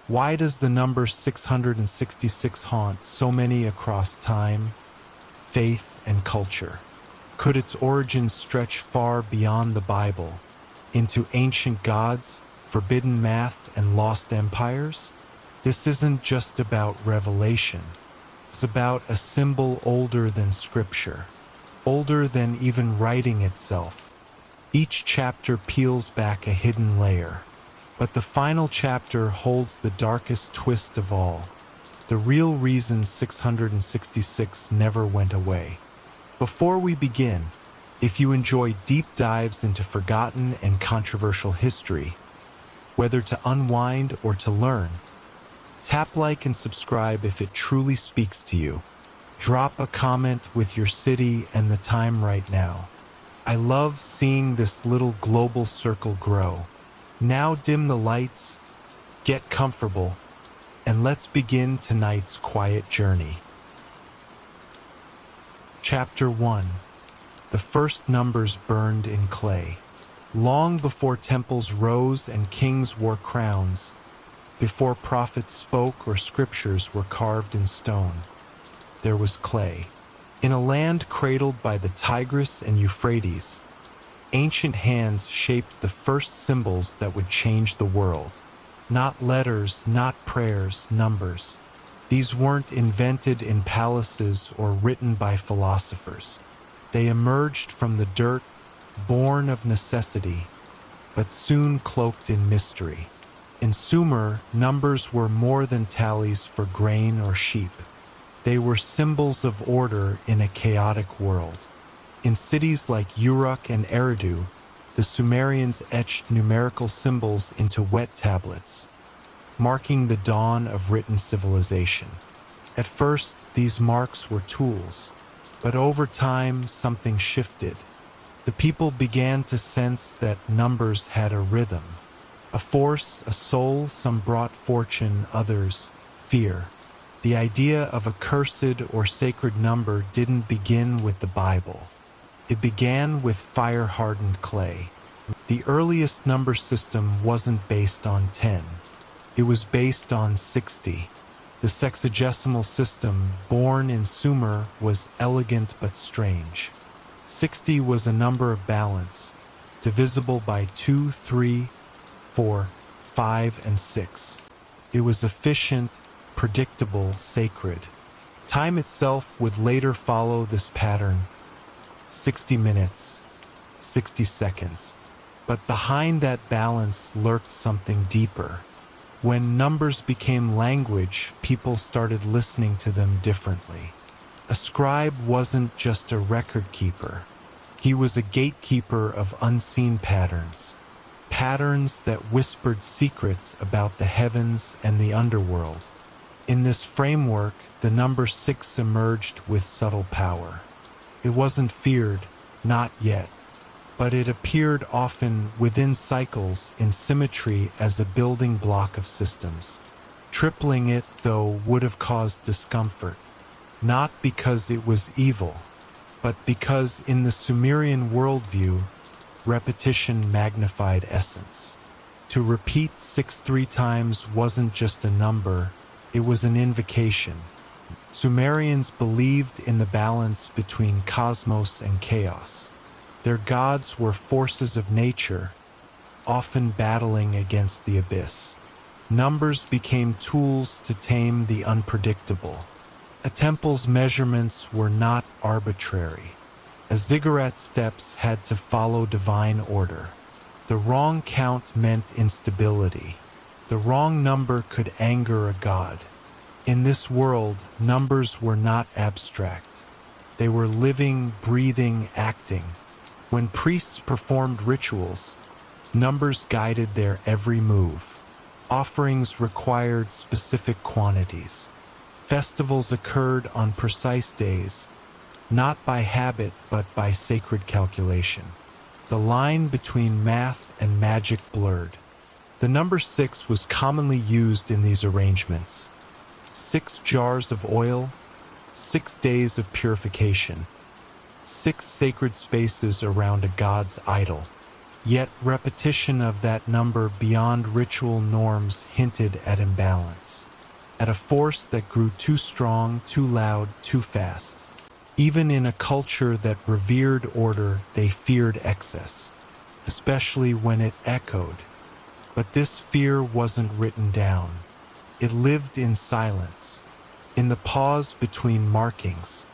Why does the number 666 haunt so many across time, faith, and culture? Could its origins stretch far beyond the Bible, into ancient gods, forbidden math, and lost empires? This isn't just about revelation. It's about a symbol older than Scripture, older than even writing itself. Each chapter peels back a hidden layer, but the final chapter holds the darkest twist of all, the real reason 666 never went away. Before we begin, if you enjoy deep dives into forgotten and controversial history, whether to unwind or to learn, tap like and subscribe if it truly speaks to you. Drop a comment with your city and the time right now. I love seeing this little global circle grow. Now dim the lights, get comfortable, and let's begin tonight's quiet journey. Chapter 1. The first numbers burned in clay. Long before temples rose and kings wore crowns, before prophets spoke or scriptures were carved in stone, there was clay. In a land cradled by the Tigris and Euphrates, ancient hands shaped the first symbols that would change the world. Not letters, not prayers, numbers. These weren't invented in palaces or written by philosophers. They emerged from the dirt, born of necessity, but soon cloaked in mystery. In Sumer, numbers were more than tallies for grain or sheep. They were symbols of order in a chaotic world. In cities like Uruk and Eridu, the Sumerians etched numerical symbols into wet tablets, marking the dawn of written civilization. At first, these marks were tools, but over time, something shifted. The people began to sense that numbers had a rhythm, a force, a soul. Some brought fortune, others fear. The idea of a cursed or sacred number didn't begin with the Bible. It began with fire-hardened clay. The earliest number system wasn't based on 10. It was based on 60. The sexagesimal system, born in Sumer, was elegant but strange. 60 was a number of balance, divisible by 2, 3, 4, 5, and 6. It was efficient, predictable, sacred. Time itself would later follow this pattern. 60 minutes, 60 seconds. But behind that balance lurked something deeper. When numbers became language, people started listening to them differently. A scribe wasn't just a record keeper. He was a gatekeeper of unseen patterns. Patterns that whispered secrets about the heavens and the underworld. In this framework, the number 6 emerged with subtle power. It wasn't feared, not yet, but it appeared often within cycles in symmetry as a building block of systems. Tripling it, though, would have caused discomfort, not because it was evil, but because in the Sumerian worldview, repetition magnified essence. To repeat 6 3 times wasn't just a number, it was an invocation. Sumerians believed in the balance between cosmos and chaos. Their gods were forces of nature, often battling against the abyss. Numbers became tools to tame the unpredictable. A temple's measurements were not arbitrary. A ziggurat steps had to follow divine order. The wrong count meant instability. The wrong number could anger a god. In this world, numbers were not abstract. They were living, breathing, acting. When priests performed rituals, numbers guided their every move. Offerings required specific quantities. Festivals occurred on precise days, not by habit but by sacred calculation. The line between math and magic blurred. The number 6 was commonly used in these arrangements. 6 jars of oil, 6 days of purification, 6 sacred spaces around a god's idol. Yet repetition of that number beyond ritual norms hinted at imbalance, at a force that grew too strong, too loud, too fast. Even in a culture that revered order, they feared excess, especially when it echoed. But this fear wasn't written down. It lived in silence, in the pause between markings,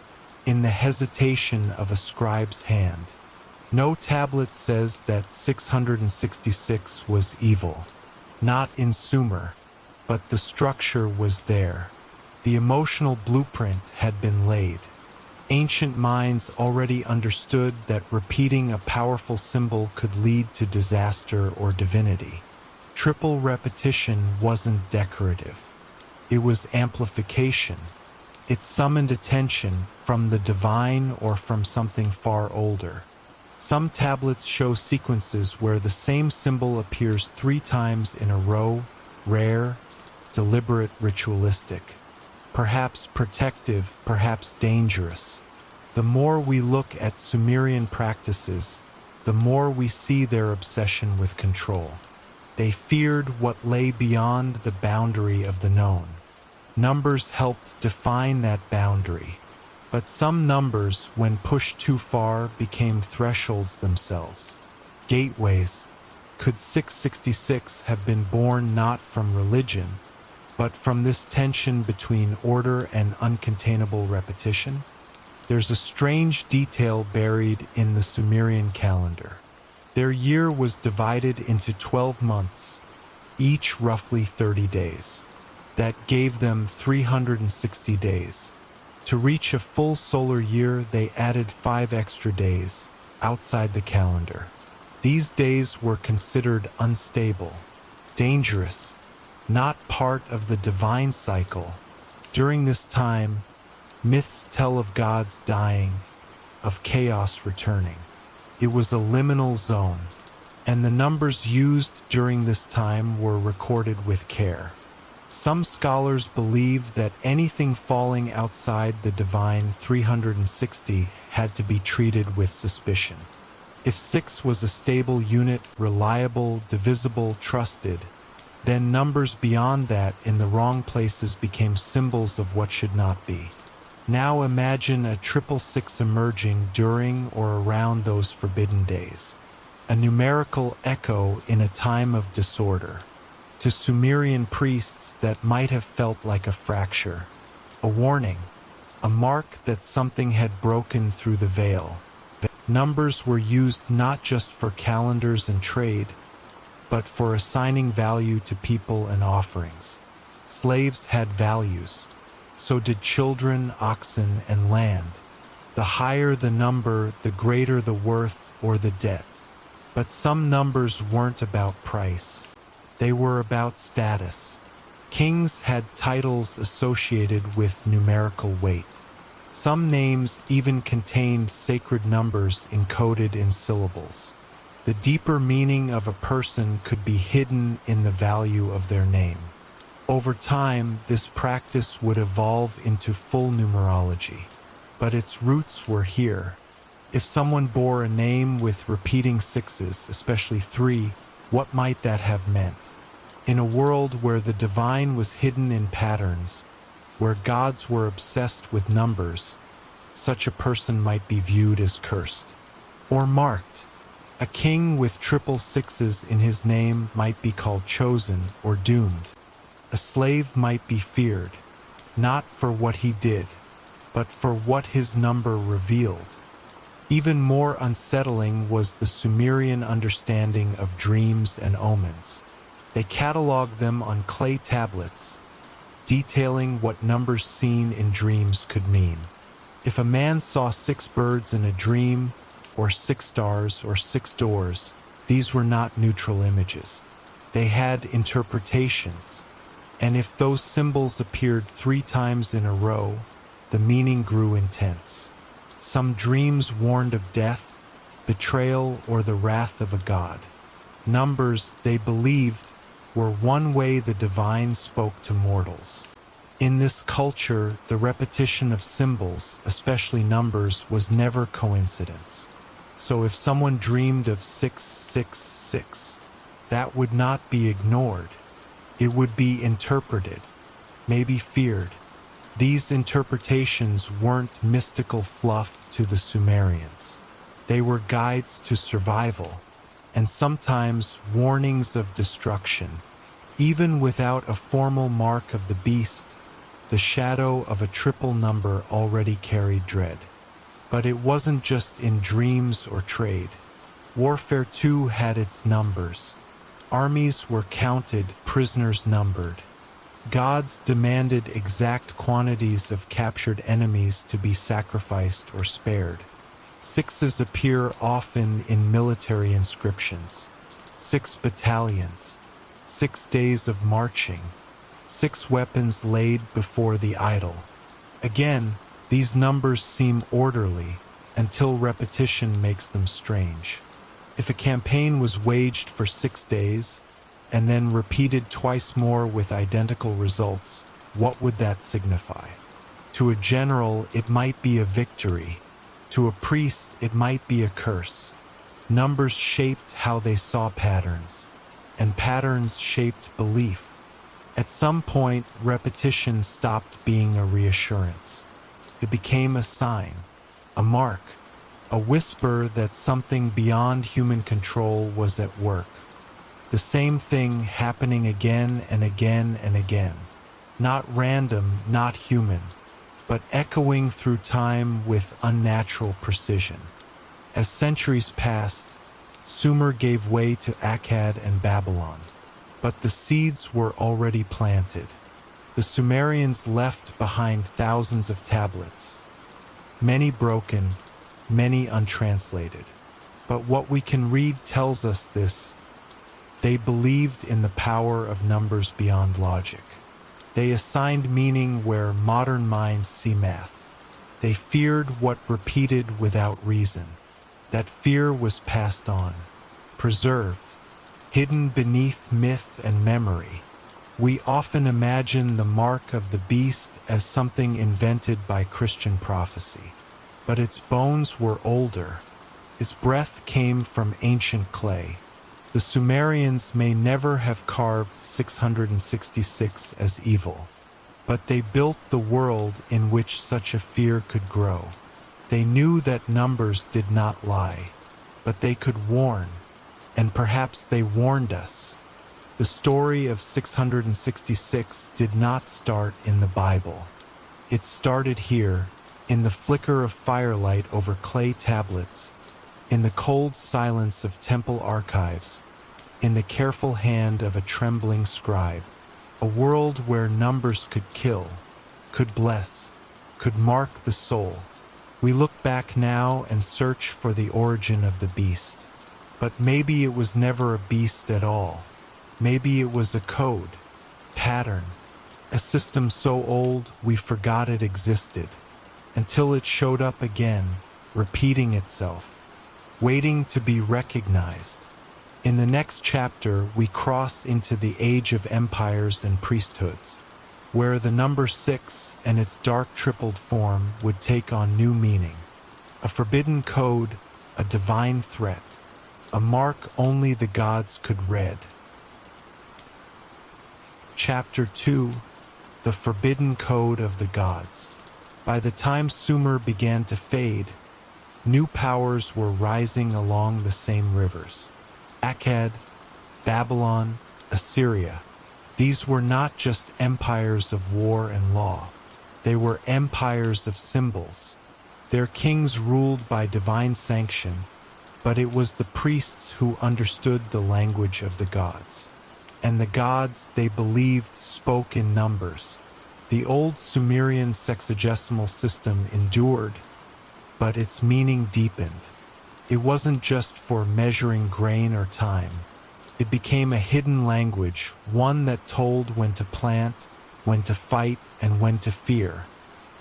in the hesitation of a scribe's hand. No tablet says that 666 was evil, not in Sumer, but the structure was there. The emotional blueprint had been laid. Ancient minds already understood that repeating a powerful symbol could lead to disaster or divinity. Triple repetition wasn't decorative. It was amplification. It summoned attention from the divine or from something far older. Some tablets show sequences where the same symbol appears 3 times in a row, rare, deliberate, ritualistic. Perhaps protective, perhaps dangerous. The more we look at Sumerian practices, the more we see their obsession with control. They feared what lay beyond the boundary of the known. Numbers helped define that boundary, but some numbers, when pushed too far, became thresholds themselves. Gateways. Could 666 have been born not from religion, but from this tension between order and uncontainable repetition? There's a strange detail buried in the Sumerian calendar. Their year was divided into 12 months, each roughly 30 days. That gave them 360 days. To reach a full solar year, they added 5 extra days outside the calendar. These days were considered unstable, dangerous, not part of the divine cycle. During this time, myths tell of gods dying, of chaos returning. It was a liminal zone, and the numbers used during this time were recorded with care. Some scholars believe that anything falling outside the divine 360 had to be treated with suspicion. If 6 was a stable unit, reliable, divisible, trusted, then numbers beyond that in the wrong places became symbols of what should not be. Now imagine a 666 emerging during or around those forbidden days, a numerical echo in a time of disorder. To Sumerian priests, that might have felt like a fracture, a warning, a mark that something had broken through the veil. Numbers were used not just for calendars and trade, but for assigning value to people and offerings. Slaves had values. So did children, oxen, and land. The higher the number, the greater the worth or the debt. But some numbers weren't about price. They were about status. Kings had titles associated with numerical weight. Some names even contained sacred numbers encoded in syllables. The deeper meaning of a person could be hidden in the value of their name. Over time, this practice would evolve into full numerology, but its roots were here. If someone bore a name with repeating 6s, especially 3, what might that have meant? In a world where the divine was hidden in patterns, where gods were obsessed with numbers, such a person might be viewed as cursed or marked. A king with 666 in his name might be called chosen or doomed. A slave might be feared, not for what he did, but for what his number revealed. Even more unsettling was the Sumerian understanding of dreams and omens. They cataloged them on clay tablets, detailing what numbers seen in dreams could mean. If a man saw 6 birds in a dream, or 6 stars, or 6 doors, these were not neutral images. They had interpretations. And if those symbols appeared 3 times in a row, the meaning grew intense. Some dreams warned of death, betrayal, or the wrath of a god. Numbers, they believed, were one way the divine spoke to mortals. In this culture, the repetition of symbols, especially numbers, was never coincidence. So if someone dreamed of 666, that would not be ignored. It would be interpreted, maybe feared. These interpretations weren't mystical fluff to the Sumerians. They were guides to survival, and sometimes warnings of destruction. Even without a formal mark of the beast, the shadow of a triple number already carried dread. But it wasn't just in dreams or trade. Warfare too had its numbers. Armies were counted, prisoners numbered. Gods demanded exact quantities of captured enemies to be sacrificed or spared. Sixes appear often in military inscriptions. 6 battalions, 6 days of marching, 6 weapons laid before the idol. Again, these numbers seem orderly until repetition makes them strange. If a campaign was waged for 6 days and then repeated twice more with identical results, what would that signify? To a general, it might be a victory. To a priest, it might be a curse. Numbers shaped how they saw patterns, and patterns shaped belief. At some point, repetition stopped being a reassurance. It became a sign, a mark, a whisper that something beyond human control was at work. The same thing happening again and again and again. Not random, not human, but echoing through time with unnatural precision. As centuries passed, Sumer gave way to Akkad and Babylon, but the seeds were already planted. The Sumerians left behind thousands of tablets, many broken, many untranslated. But what we can read tells us this: they believed in the power of numbers beyond logic. They assigned meaning where modern minds see math. They feared what repeated without reason. That fear was passed on, preserved, hidden beneath myth and memory. We often imagine the mark of the beast as something invented by Christian prophecy. But its bones were older. Its breath came from ancient clay. The Sumerians may never have carved 666 as evil, but they built the world in which such a fear could grow. They knew that numbers did not lie, but they could warn, and perhaps they warned us. The story of 666 did not start in the Bible. It started here, in the flicker of firelight over clay tablets, in the cold silence of temple archives, in the careful hand of a trembling scribe. A world where numbers could kill, could bless, could mark the soul. We look back now and search for the origin of the beast. But maybe it was never a beast at all. Maybe it was a code, pattern, a system so old we forgot it existed, until it showed up again, repeating itself, waiting to be recognized. In the next chapter, we cross into the age of empires and priesthoods, where the number 6 and its dark tripled form would take on new meaning. A forbidden code, a divine threat, a mark only the gods could read. Chapter 2: The Forbidden Code of the Gods. By the time Sumer began to fade, new powers were rising along the same rivers. Akkad, Babylon, Assyria. These were not just empires of war and law. They were empires of symbols. Their kings ruled by divine sanction, but it was the priests who understood the language of the gods. And the gods, they believed, spoke in numbers. The old Sumerian sexagesimal system endured, but its meaning deepened. It wasn't just for measuring grain or time. It became a hidden language, one that told when to plant, when to fight, and when to fear.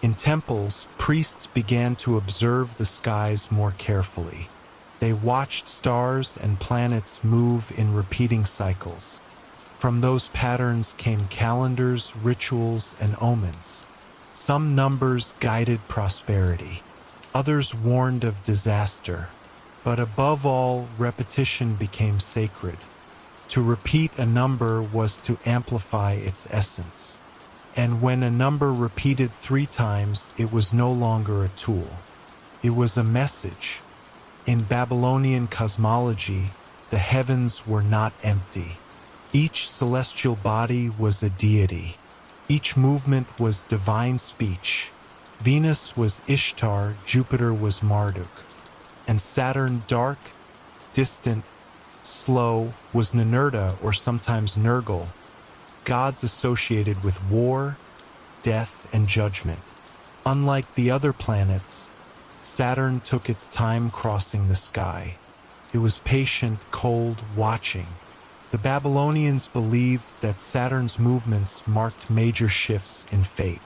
In temples, priests began to observe the skies more carefully. They watched stars and planets move in repeating cycles. From those patterns came calendars, rituals, and omens. Some numbers guided prosperity. Others warned of disaster. But above all, repetition became sacred. To repeat a number was to amplify its essence. And when a number repeated 3 times, it was no longer a tool. It was a message. In Babylonian cosmology, the heavens were not empty. Each celestial body was a deity. Each movement was divine speech. Venus was Ishtar, Jupiter was Marduk, and Saturn, dark, distant, slow, was Ninurta or sometimes Nergal, gods associated with war, death, and judgment. Unlike the other planets, Saturn took its time crossing the sky. It was patient, cold, watching. The Babylonians believed that Saturn's movements marked major shifts in fate.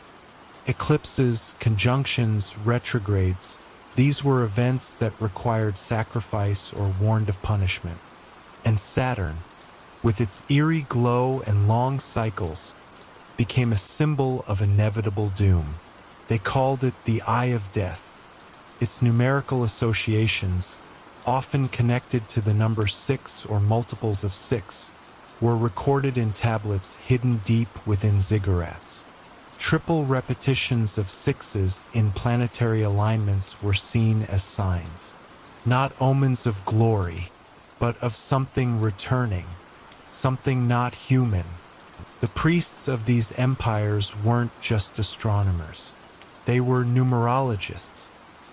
Eclipses, conjunctions, retrogrades, these were events that required sacrifice or warned of punishment. And Saturn, with its eerie glow and long cycles, became a symbol of inevitable doom. They called it the Eye of Death. Its numerical associations, often connected to the number 6 or multiples of 6, were recorded in tablets hidden deep within ziggurats. Triple repetitions of 6s in planetary alignments were seen as signs, not omens of glory, but of something returning, something not human. The priests of these empires weren't just astronomers. They were numerologists.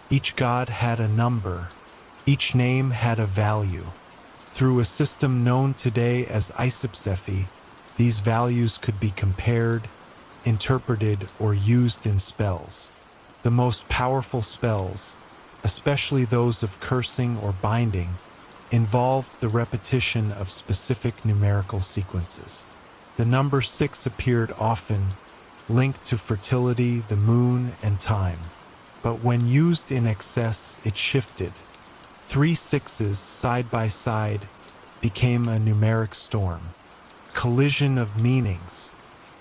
Each god had a number. Each name had a value. Through a system known today as isopsephy, these values could be compared, interpreted, or used in spells. The most powerful spells, especially those of cursing or binding, involved the repetition of specific numerical sequences. The number 6 appeared often, linked to fertility, the moon, and time. But when used in excess, it shifted. 3 6s side by side became a numeric storm. Collision of meanings.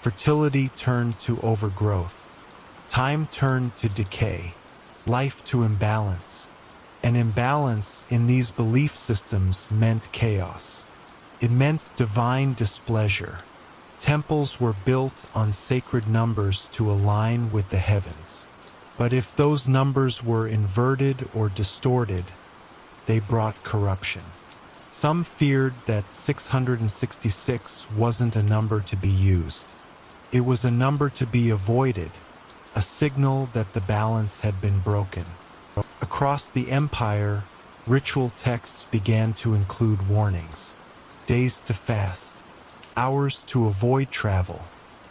Fertility turned to overgrowth. Time turned to decay. Life to imbalance. An imbalance in these belief systems meant chaos. It meant divine displeasure. Temples were built on sacred numbers to align with the heavens. But if those numbers were inverted or distorted, they brought corruption. Some feared that 666 wasn't a number to be used. It was a number to be avoided, a signal that the balance had been broken. Across the empire, ritual texts began to include warnings: days to fast, hours to avoid travel,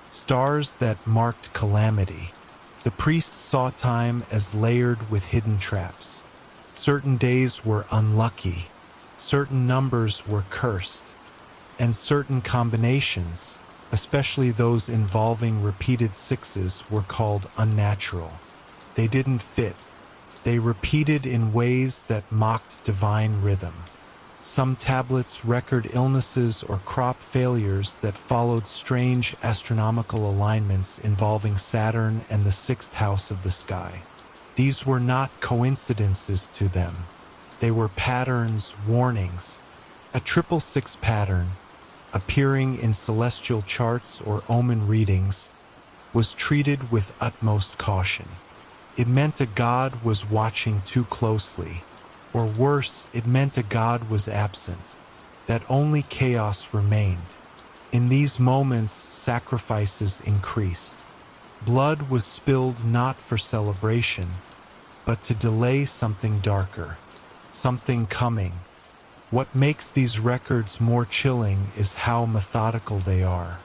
stars that marked calamity. The priests saw time as layered with hidden traps. Certain days were unlucky, certain numbers were cursed, and certain combinations, especially those involving repeated 6s, were called unnatural. They didn't fit. They repeated in ways that mocked divine rhythm. Some tablets record illnesses or crop failures that followed strange astronomical alignments involving Saturn and the 6th house of the sky. These were not coincidences to them. They were patterns, warnings. A 666 pattern, appearing in celestial charts or omen readings, was treated with utmost caution. It meant a god was watching too closely. Or worse, it meant a god was absent, that only chaos remained. In these moments, sacrifices increased. Blood was spilled not for celebration, but to delay something darker, something coming. What makes these records more chilling is how methodical they are.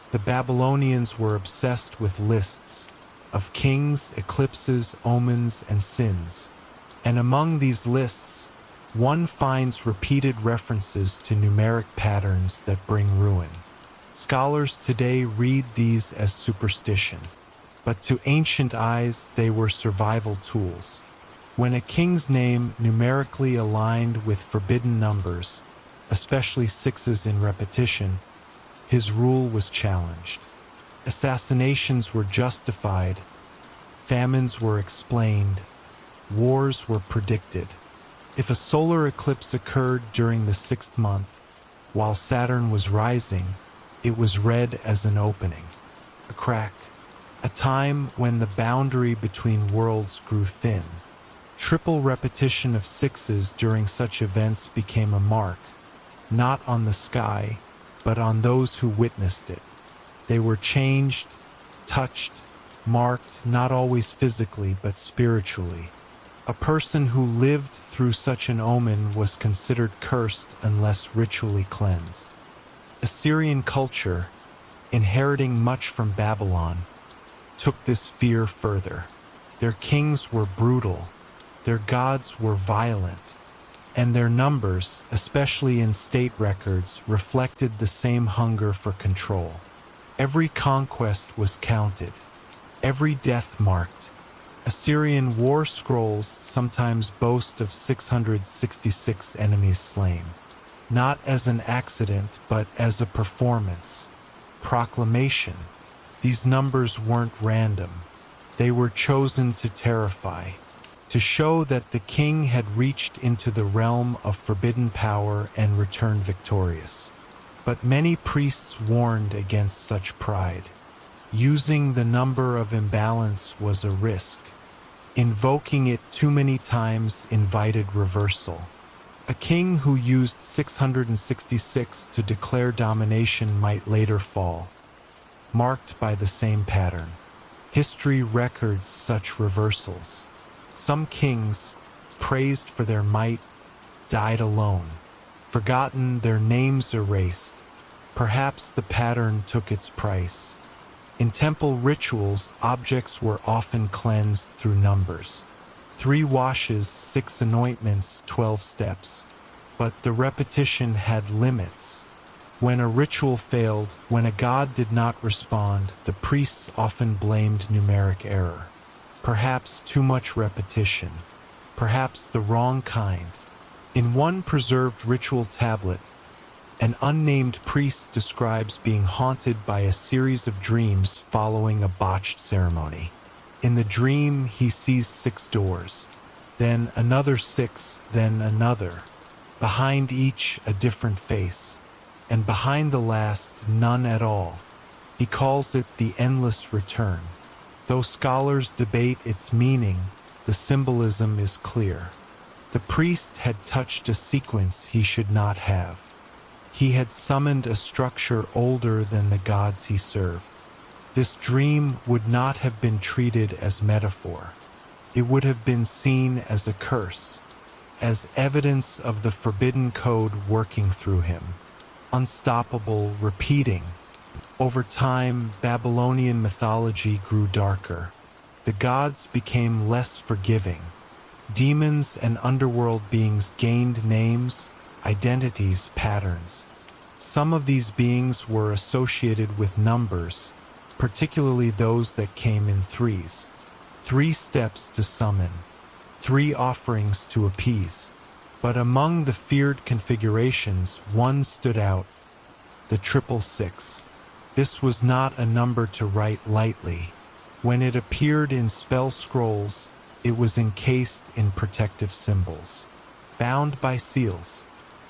The Babylonians were obsessed with lists of kings, eclipses, omens, and sins. And among these lists, one finds repeated references to numeric patterns that bring ruin. Scholars today read these as superstition, but to ancient eyes they were survival tools. When a king's name numerically aligned with forbidden numbers, especially 6s in repetition, his rule was challenged. Assassinations were justified, famines were explained, wars were predicted. If a solar eclipse occurred during the 6th month, while Saturn was rising, it was read as an opening, a crack, a time when the boundary between worlds grew thin. Triple repetition of sixes during such events became a mark, not on the sky, but on those who witnessed it. They were changed, touched, marked, not always physically, but spiritually. A person who lived through such an omen was considered cursed unless ritually cleansed. Assyrian culture, inheriting much from Babylon, took this fear further. Their kings were brutal, their gods were violent, and their numbers, especially in state records, reflected the same hunger for control. Every conquest was counted, every death marked. Assyrian war scrolls sometimes boast of 666 enemies slain, not as an accident but as a performance, proclamation. These numbers weren't random. They were chosen to terrify, to show that the king had reached into the realm of forbidden power and returned victorious. But many priests warned against such pride. Using the number of imbalance was a risk. Invoking it too many times invited reversal. A king who used 666 to declare domination might later fall, marked by the same pattern. History records such reversals. Some kings, praised for their might, died alone, forgotten, their names erased. Perhaps the pattern took its price. In temple rituals, objects were often cleansed through numbers. 3 washes, 6 anointments, 12 steps. But the repetition had limits. When a ritual failed, when a god did not respond, the priests often blamed numeric error. Perhaps too much repetition. Perhaps the wrong kind. In one preserved ritual tablet, an unnamed priest describes being haunted by a series of dreams following a botched ceremony. In the dream, he sees 6 doors, then another 6, then another. Behind each, a different face, and behind the last, none at all. He calls it the endless return. Though scholars debate its meaning, the symbolism is clear. The priest had touched a sequence he should not have. He had summoned a structure older than the gods he served. This dream would not have been treated as metaphor. It would have been seen as a curse, as evidence of the forbidden code working through him. Unstoppable, repeating. Over time, Babylonian mythology grew darker. The gods became less forgiving. Demons and underworld beings gained names, identities, patterns. Some of these beings were associated with numbers, particularly those that came in 3s. 3 steps to summon, 3 offerings to appease. But among the feared configurations, one stood out, the 666. This was not a number to write lightly. When it appeared in spell scrolls, it was encased in protective symbols, bound by seals.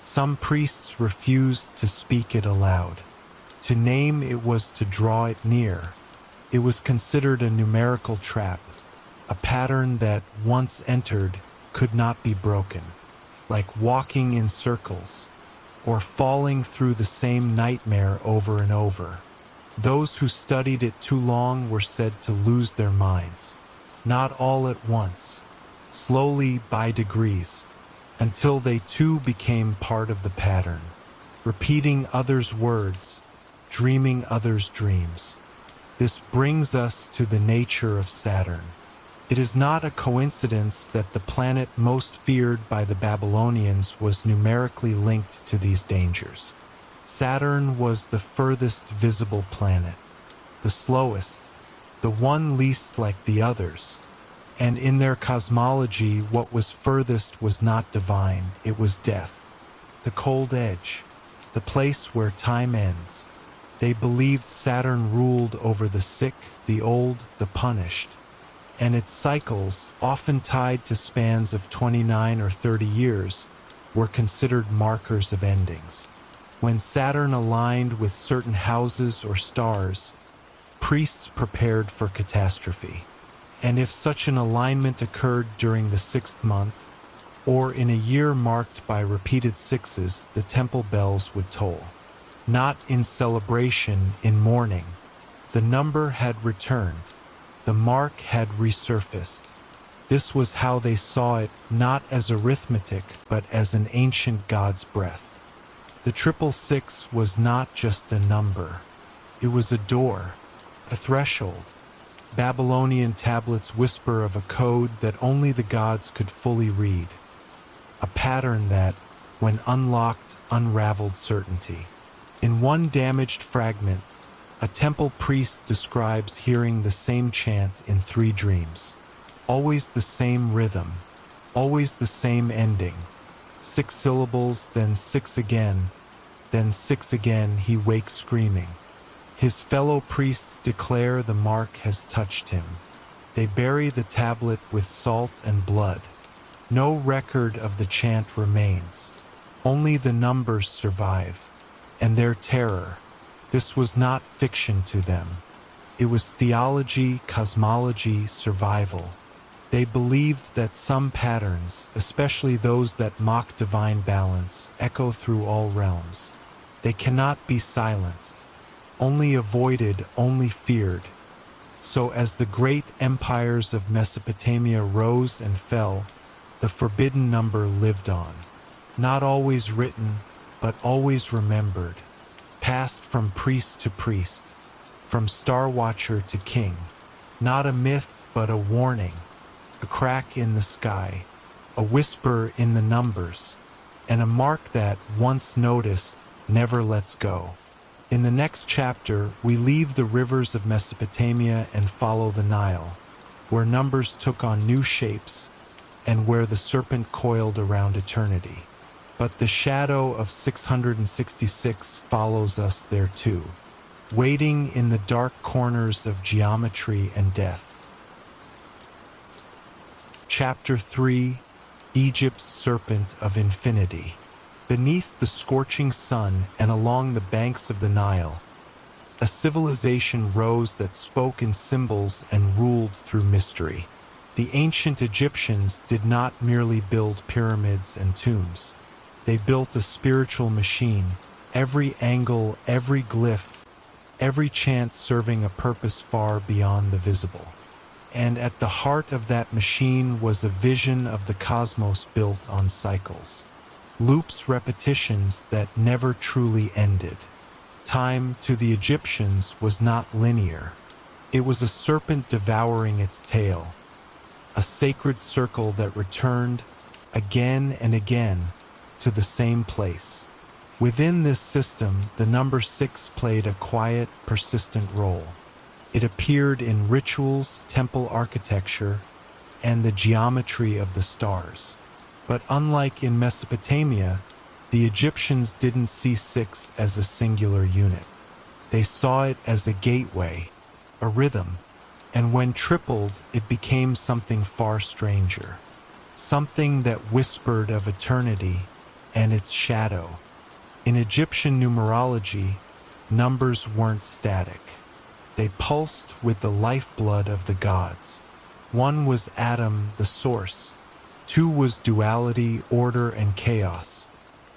Some priests refused to speak it aloud. To name it was to draw it near. It was considered a numerical trap, a pattern that, once entered, could not be broken, like walking in circles, or falling through the same nightmare over and over. Those who studied it too long were said to lose their minds, not all at once, slowly by degrees, until they too became part of the pattern, repeating others' words, dreaming others' dreams. This brings us to the nature of Saturn. It is not a coincidence that the planet most feared by the Babylonians was numerically linked to these dangers. Saturn was the furthest visible planet, the slowest, the one least like the others. And in their cosmology, what was furthest was not divine, it was death, the cold edge, the place where time ends. They believed Saturn ruled over the sick, the old, the punished. and its cycles, often tied to spans of 29 or 30 years, were considered markers of endings. When Saturn aligned with certain houses or stars, priests prepared for catastrophe. And if such an alignment occurred during the 6th month, or in a year marked by repeated sixes, the temple bells would toll. Not in celebration, in mourning. The number had returned. The mark had resurfaced. This was how they saw it, not as arithmetic, but as an ancient god's breath. The 666 was not just a number. It was a door, a threshold. Babylonian tablets whisper of a code that only the gods could fully read. A pattern that, when unlocked, unraveled certainty. In one damaged fragment, a temple priest describes hearing the same chant in 3 dreams. Always the same rhythm, always the same ending. 6 syllables, then 6 again, then 6 again. He wakes screaming. His fellow priests declare the mark has touched him. They bury the tablet with salt and blood. No record of the chant remains. Only the numbers survive. And their terror. This was not fiction to them. It was theology, cosmology, survival. They believed that some patterns, especially those that mock divine balance, echo through all realms. They cannot be silenced. Only avoided, only feared. So as the great empires of Mesopotamia rose and fell, the forbidden number lived on. Not always written, but always remembered. Passed from priest to priest, from star watcher to king. Not a myth, but a warning. A crack in the sky, a whisper in the numbers, and a mark that, once noticed, never lets go. In the next chapter, we leave the rivers of Mesopotamia and follow the Nile, where numbers took on new shapes and where the serpent coiled around eternity. But the shadow of 666 follows us there too, waiting in the dark corners of geometry and death. Chapter 3: Egypt's Serpent of Infinity. Beneath the scorching sun and along the banks of the Nile, a civilization rose that spoke in symbols and ruled through mystery. The ancient Egyptians did not merely build pyramids and tombs. They built a spiritual machine, every angle, every glyph, every chant serving a purpose far beyond the visible. And at the heart of that machine was a vision of the cosmos built on cycles. Loops, repetitions that never truly ended. Time, to the Egyptians, was not linear. It was a serpent devouring its tail, a sacred circle that returned again and again to the same place. Within this system, the number 6 played a quiet, persistent role. It appeared in rituals, temple architecture, and the geometry of the stars. But unlike in Mesopotamia, the Egyptians didn't see 6 as a singular unit. They saw it as a gateway, a rhythm, and when tripled, it became something far stranger. Something that whispered of eternity and its shadow. In Egyptian numerology, numbers weren't static. They pulsed with the lifeblood of the gods. 1 was Adam, the source. 2 was duality, order, and chaos.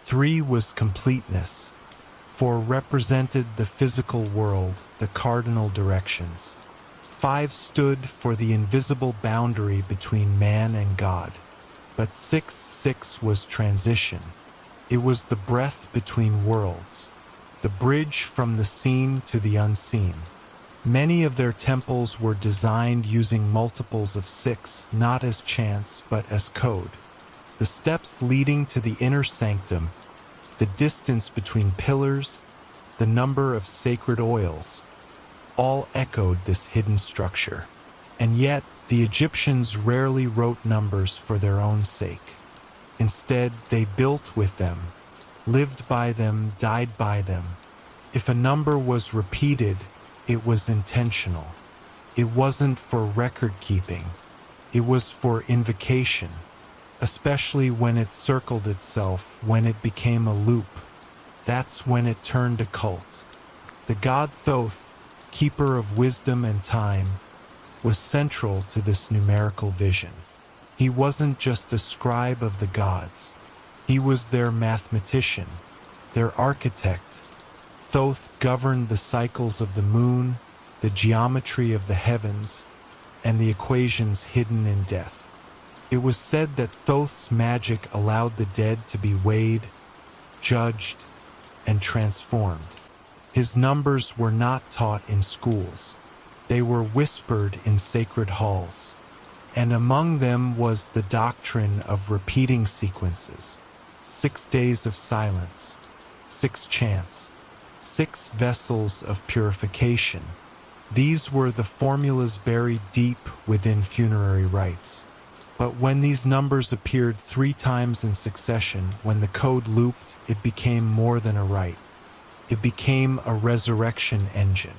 3 was completeness. 4 represented the physical world, the cardinal directions. 5 stood for the invisible boundary between man and God. But 6 was transition. It was the breath between worlds, the bridge from the seen to the unseen. Many of their temples were designed using multiples of 6, not as chants, but as code. The steps leading to the inner sanctum, the distance between pillars, the number of sacred oils, all echoed this hidden structure. And yet, the Egyptians rarely wrote numbers for their own sake. Instead, they built with them, lived by them, died by them. If a number was repeated, it was intentional. It wasn't for record keeping. It was for invocation, especially when it circled itself, when it became a loop. That's when it turned a cult. The god Thoth, keeper of wisdom and time, was central to this numerical vision. He wasn't just a scribe of the gods. He was their mathematician, their architect. Thoth governed the cycles of the moon, the geometry of the heavens, and the equations hidden in death. It was said that Thoth's magic allowed the dead to be weighed, judged, and transformed. His numbers were not taught in schools. They were whispered in sacred halls. And among them was the doctrine of repeating sequences, 6 days of silence, 6 chants, 6 vessels of purification. These were the formulas buried deep within funerary rites. But when these numbers appeared 3 times in succession, when the code looped, it became more than a rite. It became a resurrection engine,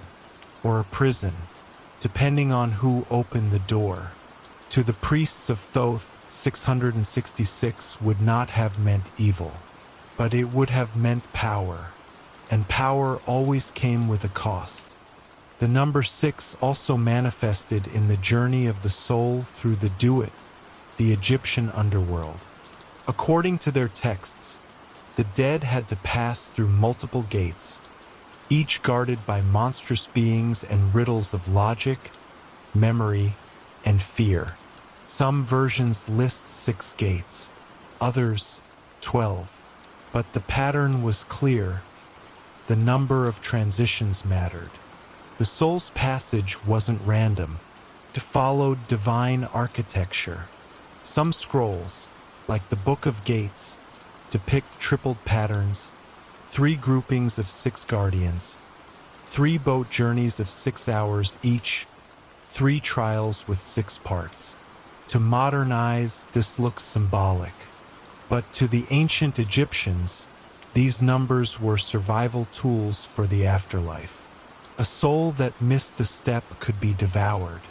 or a prison, depending on who opened the door. To the priests of Thoth, 666 would not have meant evil, but it would have meant power, and power always came with a cost. The number 6 also manifested in the journey of the soul through the Duat, the Egyptian underworld. According to their texts, the dead had to pass through multiple gates, each guarded by monstrous beings and riddles of logic, memory, and fear. Some versions list 6 gates, others 12. But the pattern was clear. The number of transitions mattered. The soul's passage wasn't random. It followed divine architecture. Some scrolls, like the Book of Gates, depict tripled patterns, 3 groupings of 6 guardians, 3 boat journeys of 6 hours each, 3 trials with 6 parts. To modernize, this looks symbolic. But to the ancient Egyptians, these numbers were survival tools for the afterlife. A soul that missed a step could be devoured.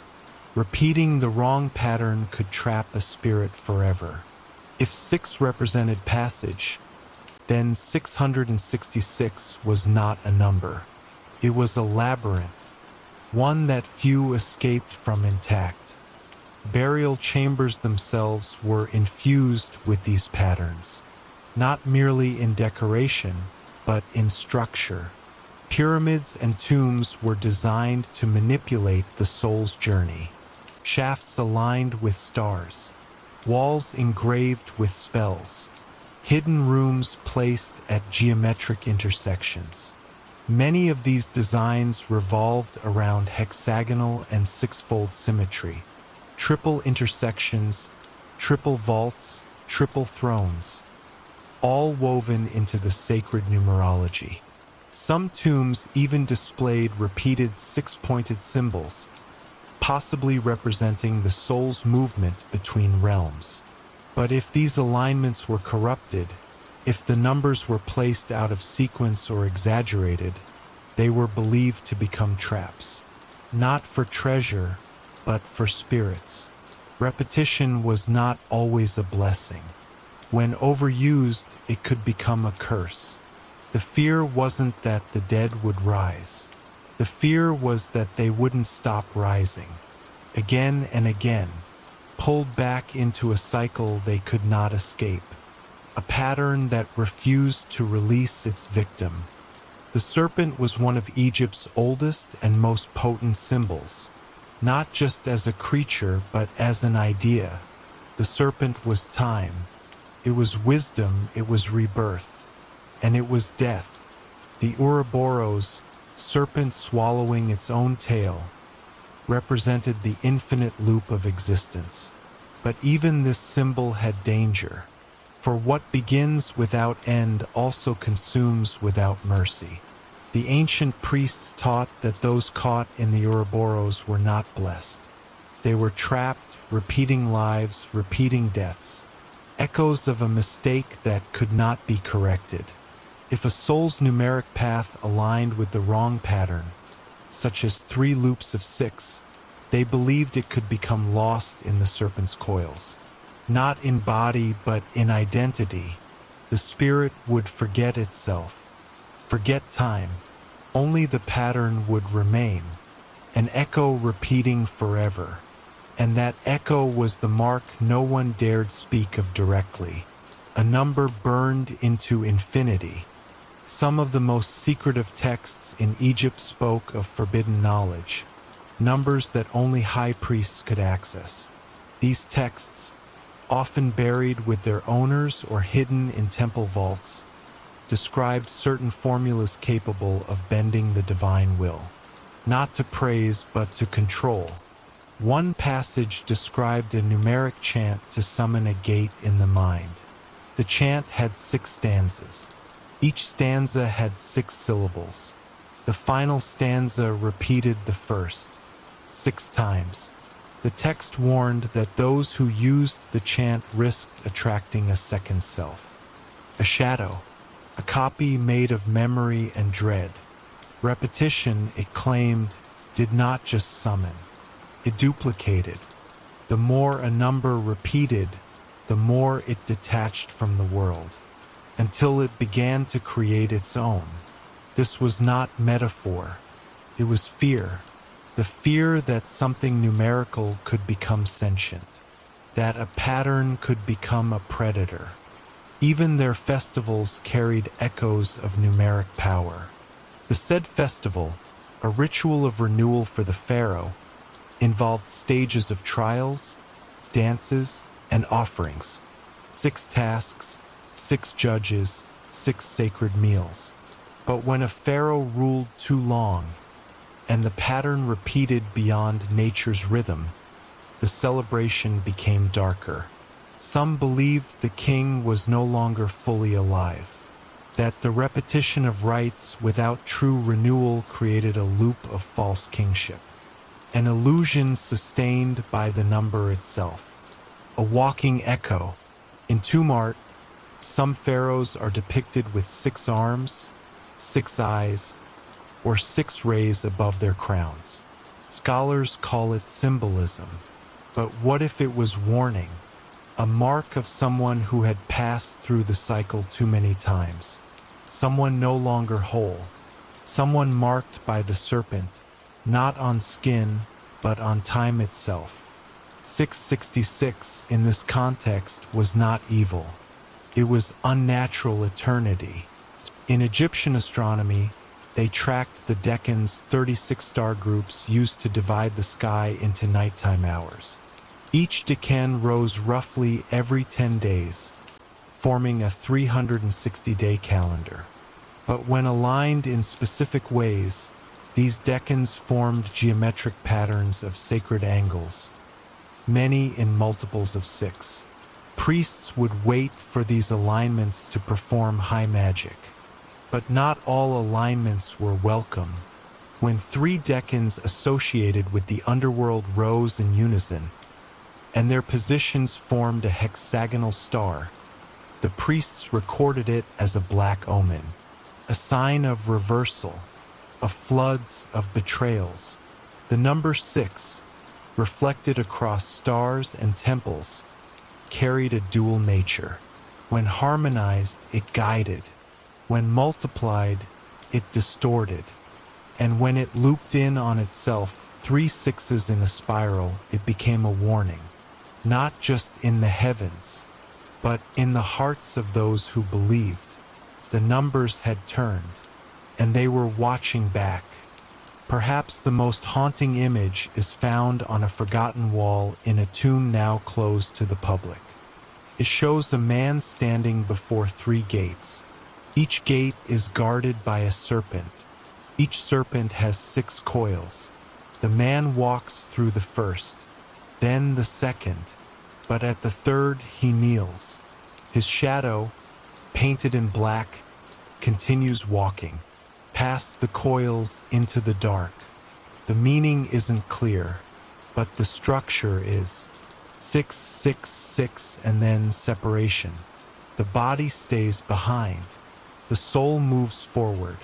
Repeating the wrong pattern could trap a spirit forever. If 6 represented passage, then 666 was not a number. It was a labyrinth, one that few escaped from intact. Burial chambers themselves were infused with these patterns, not merely in decoration, but in structure. Pyramids and tombs were designed to manipulate the soul's journey. Shafts aligned with stars, walls engraved with spells, hidden rooms placed at geometric intersections. Many of these designs revolved around hexagonal and 6-fold symmetry, triple intersections, triple vaults, triple thrones, all woven into the sacred numerology. Some tombs even displayed repeated 6-pointed symbols, possibly representing the soul's movement between realms. But if these alignments were corrupted, if the numbers were placed out of sequence or exaggerated, they were believed to become traps, not for treasure, but for spirits. Repetition was not always a blessing. When overused, it could become a curse. The fear wasn't that the dead would rise. The fear was that they wouldn't stop rising. Again and again, pulled back into a cycle they could not escape. A pattern that refused to release its victim. The serpent was one of Egypt's oldest and most potent symbols, not just as a creature but as an idea. The serpent was time. It was wisdom, it was rebirth. And it was death. The Ouroboros, serpent swallowing its own tail, represented the infinite loop of existence. But even this symbol had danger, for what begins without end also consumes without mercy. The ancient priests taught that those caught in the Ouroboros were not blessed. They were trapped, repeating lives, repeating deaths, echoes of a mistake that could not be corrected. If a soul's numeric path aligned with the wrong pattern, such as 3 loops of 6, They believed it could become lost in the serpent's coils. Not in body, but in identity. The spirit would forget itself, forget time. Only the pattern would remain, an echo repeating forever. And that echo was the mark no one dared speak of directly, a number burned into infinity. Some of the most secretive texts in Egypt spoke of forbidden knowledge, numbers that only high priests could access. These texts, often buried with their owners or hidden in temple vaults, described certain formulas capable of bending the divine will, not to praise but to control. One passage described a numeric chant to summon a gate in the mind. The chant had 6 stanzas. Each stanza had 6 syllables. The final stanza repeated the first 6 times. The text warned that those who used the chant risked attracting a second self, a shadow, a copy made of memory and dread. Repetition, it claimed, did not just summon. It duplicated. The more a number repeated, the more it detached from the world, until it began to create its own. This was not metaphor. It was fear. The fear that something numerical could become sentient, that a pattern could become a predator. Even their festivals carried echoes of numeric power. The said festival, a ritual of renewal for the pharaoh, involved stages of trials, dances, and offerings, 6 tasks, 6 judges, 6 sacred meals. But when a pharaoh ruled too long, and the pattern repeated beyond nature's rhythm, the celebration became darker. Some believed the king was no longer fully alive, that the repetition of rites without true renewal created a loop of false kingship, an illusion sustained by the number itself, a walking echo. In tomb art, some pharaohs are depicted with 6 arms, 6 eyes, or 6 rays above their crowns. Scholars call it symbolism, but what if it was warning, a mark of someone who had passed through the cycle too many times, someone no longer whole, someone marked by the serpent, not on skin, but on time itself. 666 in this context was not evil. It was unnatural eternity. In Egyptian astronomy, they tracked the Deccan's 36 star groups used to divide the sky into nighttime hours. Each decan rose roughly every 10 days, forming a 360-day calendar. But when aligned in specific ways, these decans formed geometric patterns of sacred angles, many in multiples of 6. Priests would wait for these alignments to perform high magic. But not all alignments were welcome. When 3 decans associated with the underworld rose in unison, and their positions formed a hexagonal star, the priests recorded it as a black omen, a sign of reversal, of floods, of betrayals. The number 6, reflected across stars and temples, carried a dual nature. When harmonized, it guided. When multiplied, it distorted. And when it looped in on itself, 3 6s in a spiral, it became a warning. Not just in the heavens, but in the hearts of those who believed. The numbers had turned, and they were watching back. Perhaps the most haunting image is found on a forgotten wall in a tomb now closed to the public. It shows a man standing before 3 gates. Each gate is guarded by a serpent. Each serpent has 6 coils. The man walks through the first, then the second, but at the third he kneels. His shadow, painted in black, continues walking, past the coils into the dark. The meaning isn't clear, but the structure is 6, 6, 6, and then separation. The body stays behind. The soul moves forward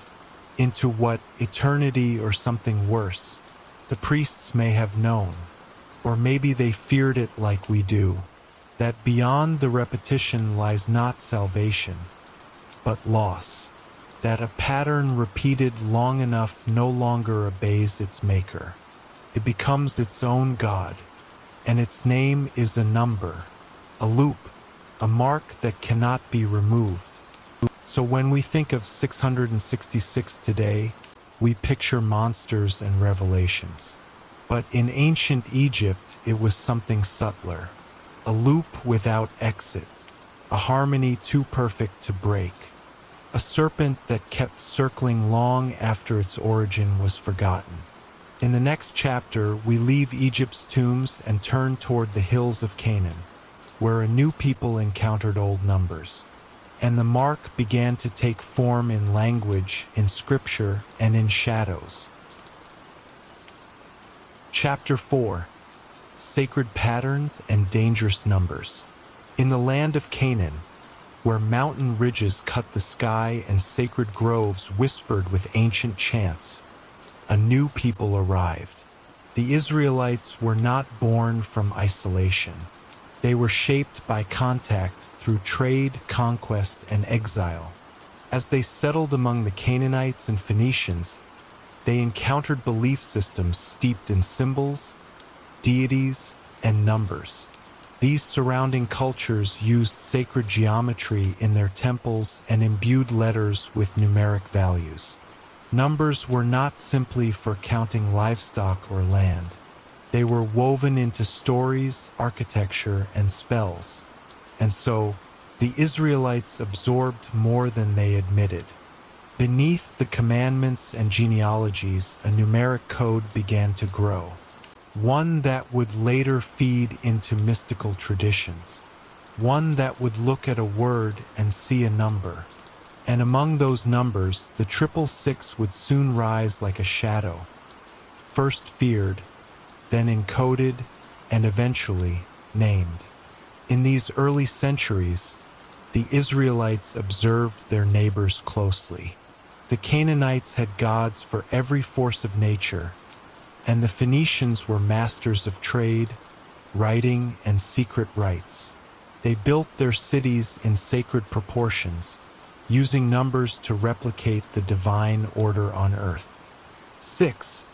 into what eternity or something worse, The priests may have known, or maybe they feared it like we do, that beyond the repetition lies not salvation, but loss, that a pattern repeated long enough no longer obeys its maker. It becomes its own god, and its name is a number, a loop, a mark that cannot be removed. So when we think of 666 today, we picture monsters and revelations. But in ancient Egypt, it was something subtler, a loop without exit, a harmony too perfect to break, a serpent that kept circling long after its origin was forgotten. In the next chapter, we leave Egypt's tombs and turn toward the hills of Canaan, where a new people encountered old numbers, and the mark began to take form in language, in scripture, and in shadows. Chapter 4: Sacred Patterns and Dangerous Numbers. In the land of Canaan, where mountain ridges cut the sky and sacred groves whispered with ancient chants, a new people arrived. The Israelites were not born from isolation. They were shaped by contact through trade, conquest, and exile. As they settled among the Canaanites and Phoenicians, they encountered belief systems steeped in symbols, deities, and numbers. These surrounding cultures used sacred geometry in their temples and imbued letters with numeric values. Numbers were not simply for counting livestock or land. They were woven into stories, architecture, and spells. And so, the Israelites absorbed more than they admitted. Beneath the commandments and genealogies, a numeric code began to grow, one that would later feed into mystical traditions, one that would look at a word and see a number. And among those numbers, the 666 would soon rise like a shadow, first feared, then encoded, and eventually named. In these early centuries, the Israelites observed their neighbors closely. The Canaanites had gods for every force of nature, and the Phoenicians were masters of trade, writing, and secret rites. They built their cities in sacred proportions, using numbers to replicate the divine order on earth. 6,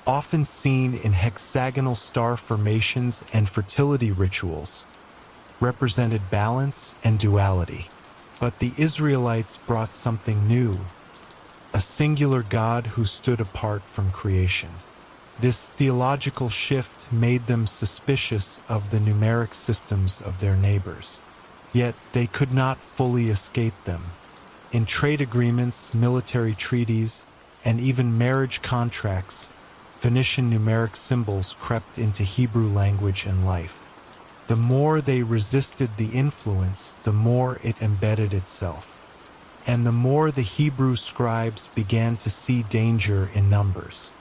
often seen in hexagonal star formations and fertility rituals, represented balance and duality. But the Israelites brought something new, a singular God who stood apart from creation. This theological shift made them suspicious of the numeric systems of their neighbors. Yet they could not fully escape them. In trade agreements, military treaties, and even marriage contracts, Phoenician numeric symbols crept into Hebrew language and life. The more they resisted the influence, the more it embedded itself. And the more the Hebrew scribes began to see danger in numbers,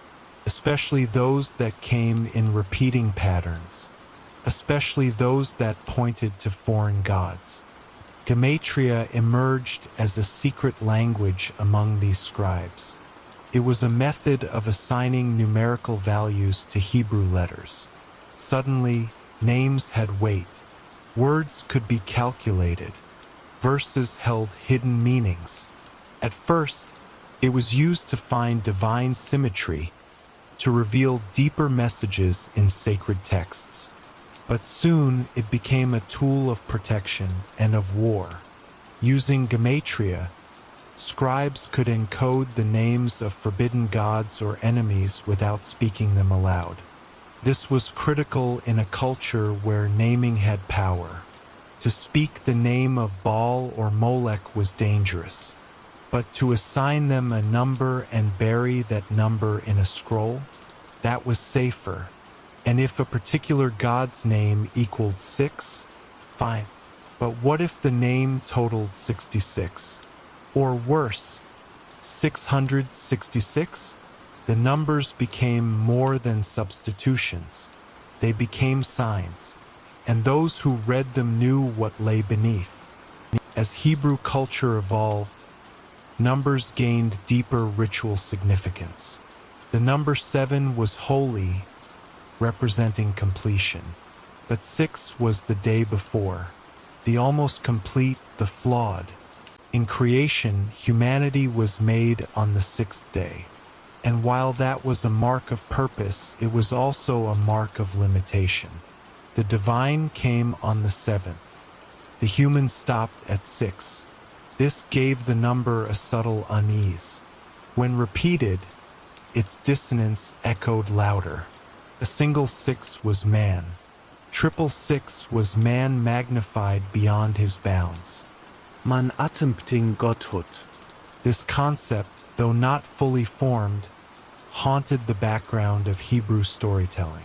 especially those that came in repeating patterns, especially those that pointed to foreign gods. Gematria emerged as a secret language among these scribes. It was a method of assigning numerical values to Hebrew letters. Suddenly, names had weight. Words could be calculated. Verses held hidden meanings. At first, it was used to find divine symmetry, to reveal deeper messages in sacred texts. But soon it became a tool of protection and of war. Using gematria, scribes could encode the names of forbidden gods or enemies without speaking them aloud. This was critical in a culture where naming had power. To speak the name of Baal or Molech was dangerous, but to assign them a number and bury that number in a scroll, that was safer. And if a particular god's name equaled 6, fine. But what if the name totaled 66? Or worse, 666? The numbers became more than substitutions. They became signs, and those who read them knew what lay beneath. As Hebrew culture evolved, numbers gained deeper ritual significance. The number 7 was holy, representing completion. But 6 was the day before, the almost complete, the flawed. In creation, humanity was made on the 6th day. And while that was a mark of purpose, it was also a mark of limitation. The divine came on the 7th. The human stopped at 6. This gave the number a subtle unease. When repeated, its dissonance echoed louder. A single 6 was man. Triple 6 was man magnified beyond his bounds. Man attempting Gottheit. This concept, though not fully formed, haunted the background of Hebrew storytelling.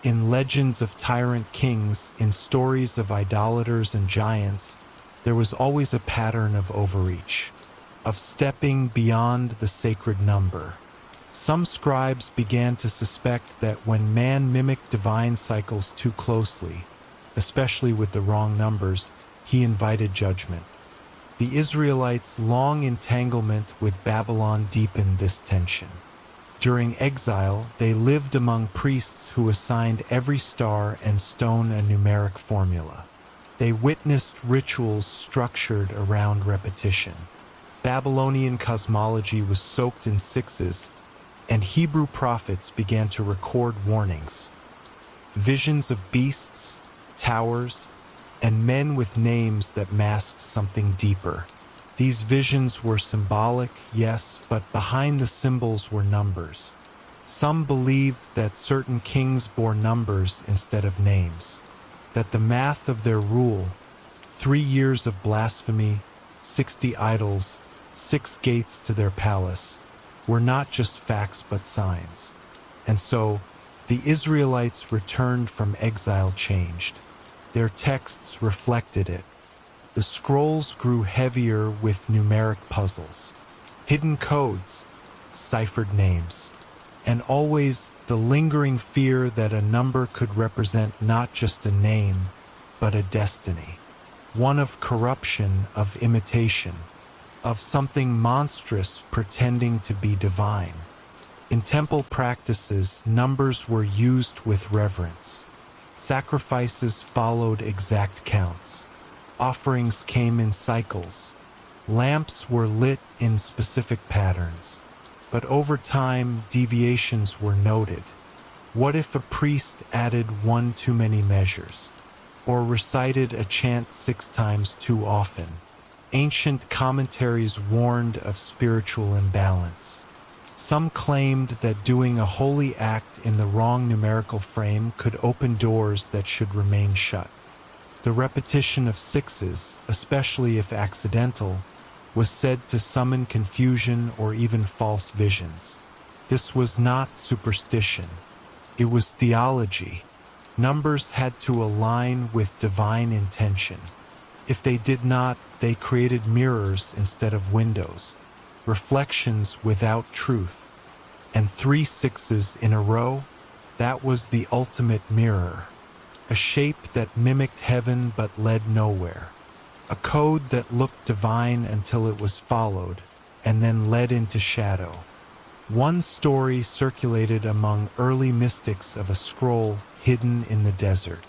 In legends of tyrant kings, in stories of idolaters and giants, there was always a pattern of overreach, of stepping beyond the sacred number. Some scribes began to suspect that when man mimicked divine cycles too closely, especially with the wrong numbers, he invited judgment. The Israelites' long entanglement with Babylon deepened this tension. During exile, they lived among priests who assigned every star and stone a numeric formula. They witnessed rituals structured around repetition. Babylonian cosmology was soaked in 6s, and Hebrew prophets began to record warnings. Visions of beasts, towers, and men with names that masked something deeper. These visions were symbolic, yes, but behind the symbols were numbers. Some believed that certain kings bore numbers instead of names, that the math of their rule, 3 years of blasphemy, 60 idols, 6 gates to their palace, were not just facts but signs. And so, the Israelites returned from exile changed. Their texts reflected it. The scrolls grew heavier with numeric puzzles, hidden codes, ciphered names, and always the lingering fear that a number could represent not just a name, but a destiny, one of corruption, of imitation, of something monstrous pretending to be divine. In temple practices, numbers were used with reverence. Sacrifices followed exact counts. Offerings came in cycles. Lamps were lit in specific patterns. But over time, deviations were noted. What if a priest added 1 too many measures, or recited a chant 6 times too often? Ancient commentaries warned of spiritual imbalance. Some claimed that doing a holy act in the wrong numerical frame could open doors that should remain shut. The repetition of 6s, especially if accidental, was said to summon confusion or even false visions. This was not superstition. It was theology. Numbers had to align with divine intention. If they did not, they created mirrors instead of windows, reflections without truth. And 3 6s in a row, that was the ultimate mirror. A shape that mimicked heaven but led nowhere. A code that looked divine until it was followed, and then led into shadow. One story circulated among early mystics of a scroll hidden in the desert.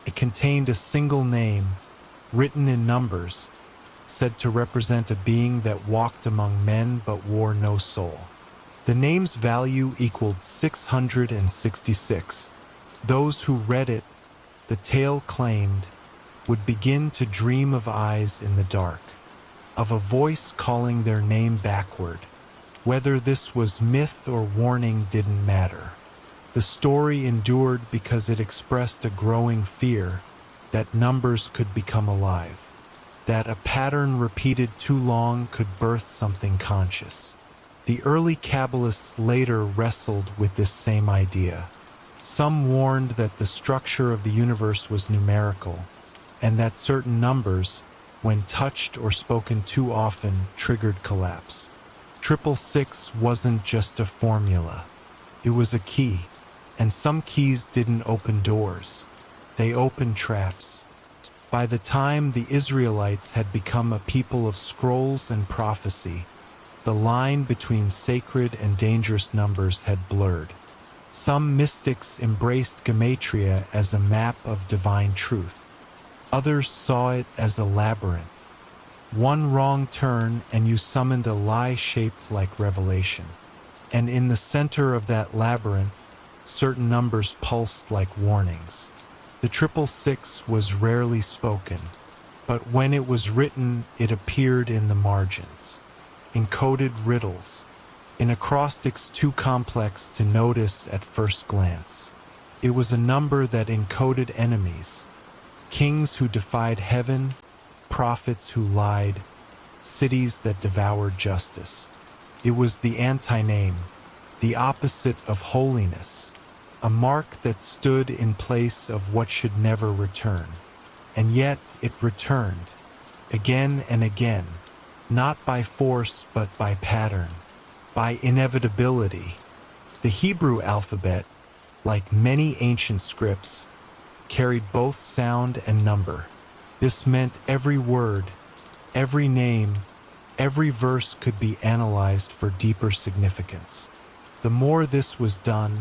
It contained a single name, written in numbers, said to represent a being that walked among men but wore no soul. The name's value equaled 666. Those who read it, the tale claimed, would begin to dream of eyes in the dark, of a voice calling their name backward. Whether this was myth or warning didn't matter. The story endured because it expressed a growing fear that numbers could become alive, that a pattern repeated too long could birth something conscious. The early Kabbalists later wrestled with this same idea. Some warned that the structure of the universe was numerical, and that certain numbers, when touched or spoken too often, triggered collapse. 666 wasn't just a formula. It was a key, and some keys didn't open doors. They opened traps. By the time the Israelites had become a people of scrolls and prophecy, The line between sacred and dangerous numbers had blurred. Some mystics embraced gematria as a map of divine truth. Others saw it as a labyrinth. One wrong turn and you summoned a lie shaped like revelation. And in the center of that labyrinth, certain numbers pulsed like warnings. The 666 was rarely spoken, but when it was written, it appeared in the margins. Encoded riddles, in acrostics too complex to notice at first glance. It was a number that encoded enemies, kings who defied heaven, prophets who lied, cities that devoured justice. It was the anti-name, the opposite of holiness, a mark that stood in place of what should never return. And yet it returned, again and again, not by force but by pattern, by inevitability. The Hebrew alphabet, like many ancient scripts, carried both sound and number. This meant every word, every name, every verse could be analyzed for deeper significance. The more this was done,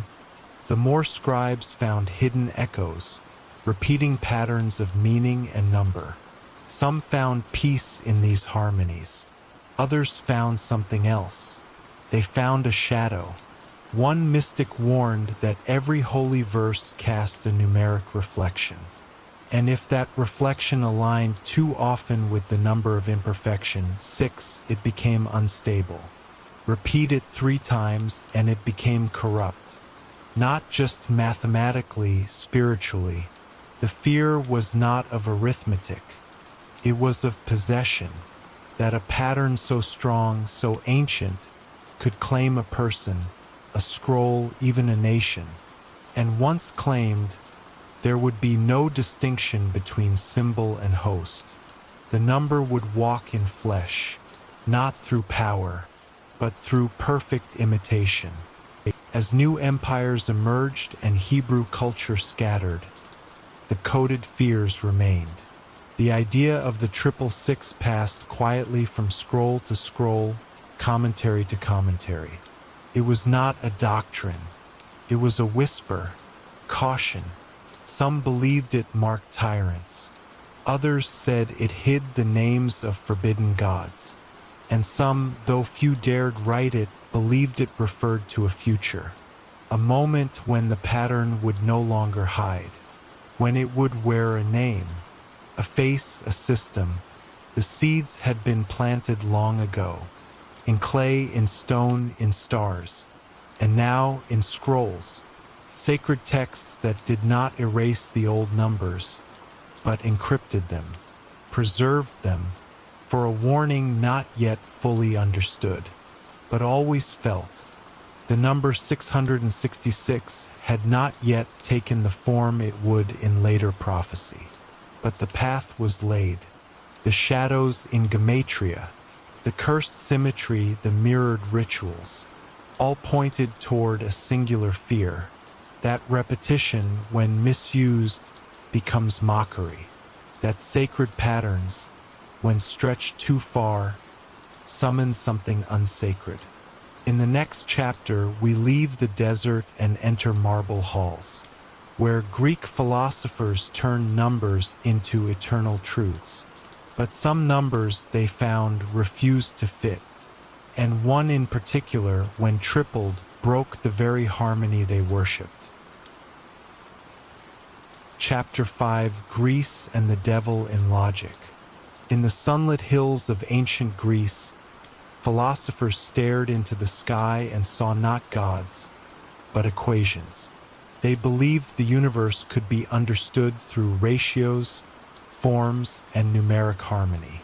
the more scribes found hidden echoes, repeating patterns of meaning and number. Some found peace in these harmonies. Others found something else. They found a shadow. One mystic warned that every holy verse cast a numeric reflection. And if that reflection aligned too often with the number of imperfection, 6, it became unstable. Repeat it 3 times and it became corrupt. Not just mathematically, spiritually. The fear was not of arithmetic. It was of possession, that a pattern so strong, so ancient, could claim a person, a scroll, even a nation. And once claimed, there would be no distinction between symbol and host. The number would walk in flesh, not through power, but through perfect imitation. As new empires emerged and Hebrew culture scattered, the coded fears remained. The idea of the 666 passed quietly from scroll to scroll, commentary to commentary. It was not a doctrine. It was a whisper, caution. Some believed it marked tyrants. Others said it hid the names of forbidden gods. And some, though few dared write it, believed it referred to a future. A moment when the pattern would no longer hide. When it would wear a name, a face, a system. The seeds had been planted long ago. In clay, in stone, in stars. And now in scrolls. Sacred texts that did not erase the old numbers, but encrypted them, preserved them, for a warning not yet fully understood, but always felt. The number 666 had not yet taken the form it would in later prophecy, but the path was laid. The shadows in gematria, the cursed symmetry, the mirrored rituals, all pointed toward a singular fear. That repetition, when misused, becomes mockery. That sacred patterns, when stretched too far, summon something unsacred. In the next chapter, we leave the desert and enter marble halls, where Greek philosophers turned numbers into eternal truths. But some numbers, they found, refused to fit. And one in particular, when tripled, broke the very harmony they worshipped. Chapter 5: Greece and the Devil in Logic. In the sunlit hills of ancient Greece, philosophers stared into the sky and saw not gods, but equations. They believed the universe could be understood through ratios, forms, and numeric harmony.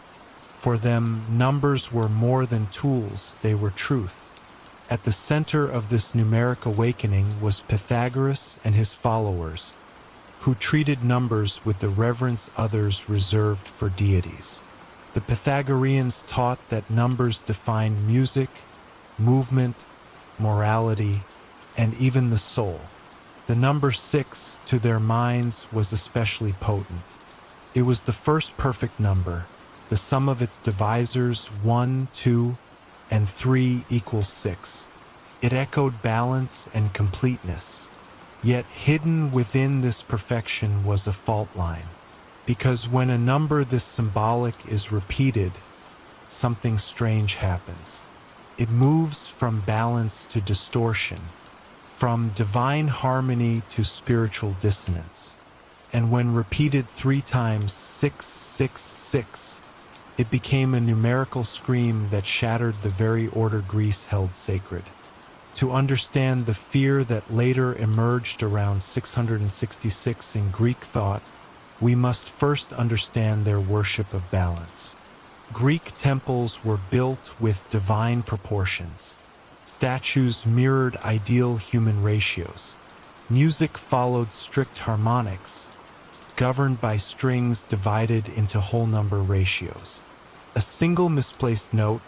For them, numbers were more than tools, they were truth. At the center of this numeric awakening was Pythagoras and his followers, who treated numbers with the reverence others reserved for deities. The Pythagoreans taught that numbers defined music, movement, morality, and even the soul. The number 6, to their minds, was especially potent. It was the first perfect number, the sum of its divisors 1, 2, and 3 equals 6. It echoed balance and completeness. Yet hidden within this perfection was a fault line. Because when a number this symbolic is repeated, something strange happens. It moves from balance to distortion, from divine harmony to spiritual dissonance. And when repeated 3 times, 666, it became a numerical scream that shattered the very order Greece held sacred. To understand the fear that later emerged around 666 in Greek thought, we must first understand their worship of balance. Greek temples were built with divine proportions. Statues mirrored ideal human ratios. Music followed strict harmonics, governed by strings divided into whole number ratios. A single misplaced note,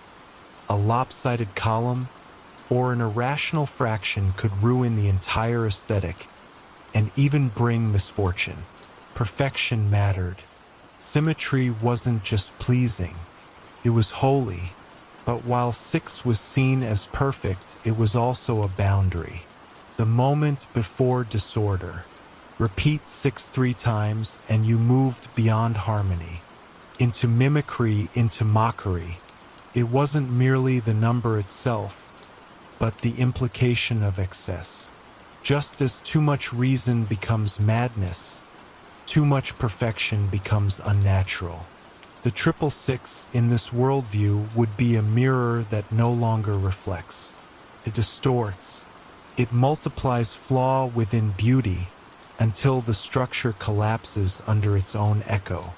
a lopsided column, or an irrational fraction could ruin the entire aesthetic and even bring misfortune. Perfection mattered. Symmetry wasn't just pleasing, it was holy. But while 6 was seen as perfect, it was also a boundary. The moment before disorder. Repeat 6 3 times and you moved beyond harmony, into mimicry, into mockery. It wasn't merely the number itself, but the implication of excess. Just as too much reason becomes madness, too much perfection becomes unnatural. The 666 in this worldview would be a mirror that no longer reflects. It distorts. It multiplies flaw within beauty until the structure collapses under its own echo.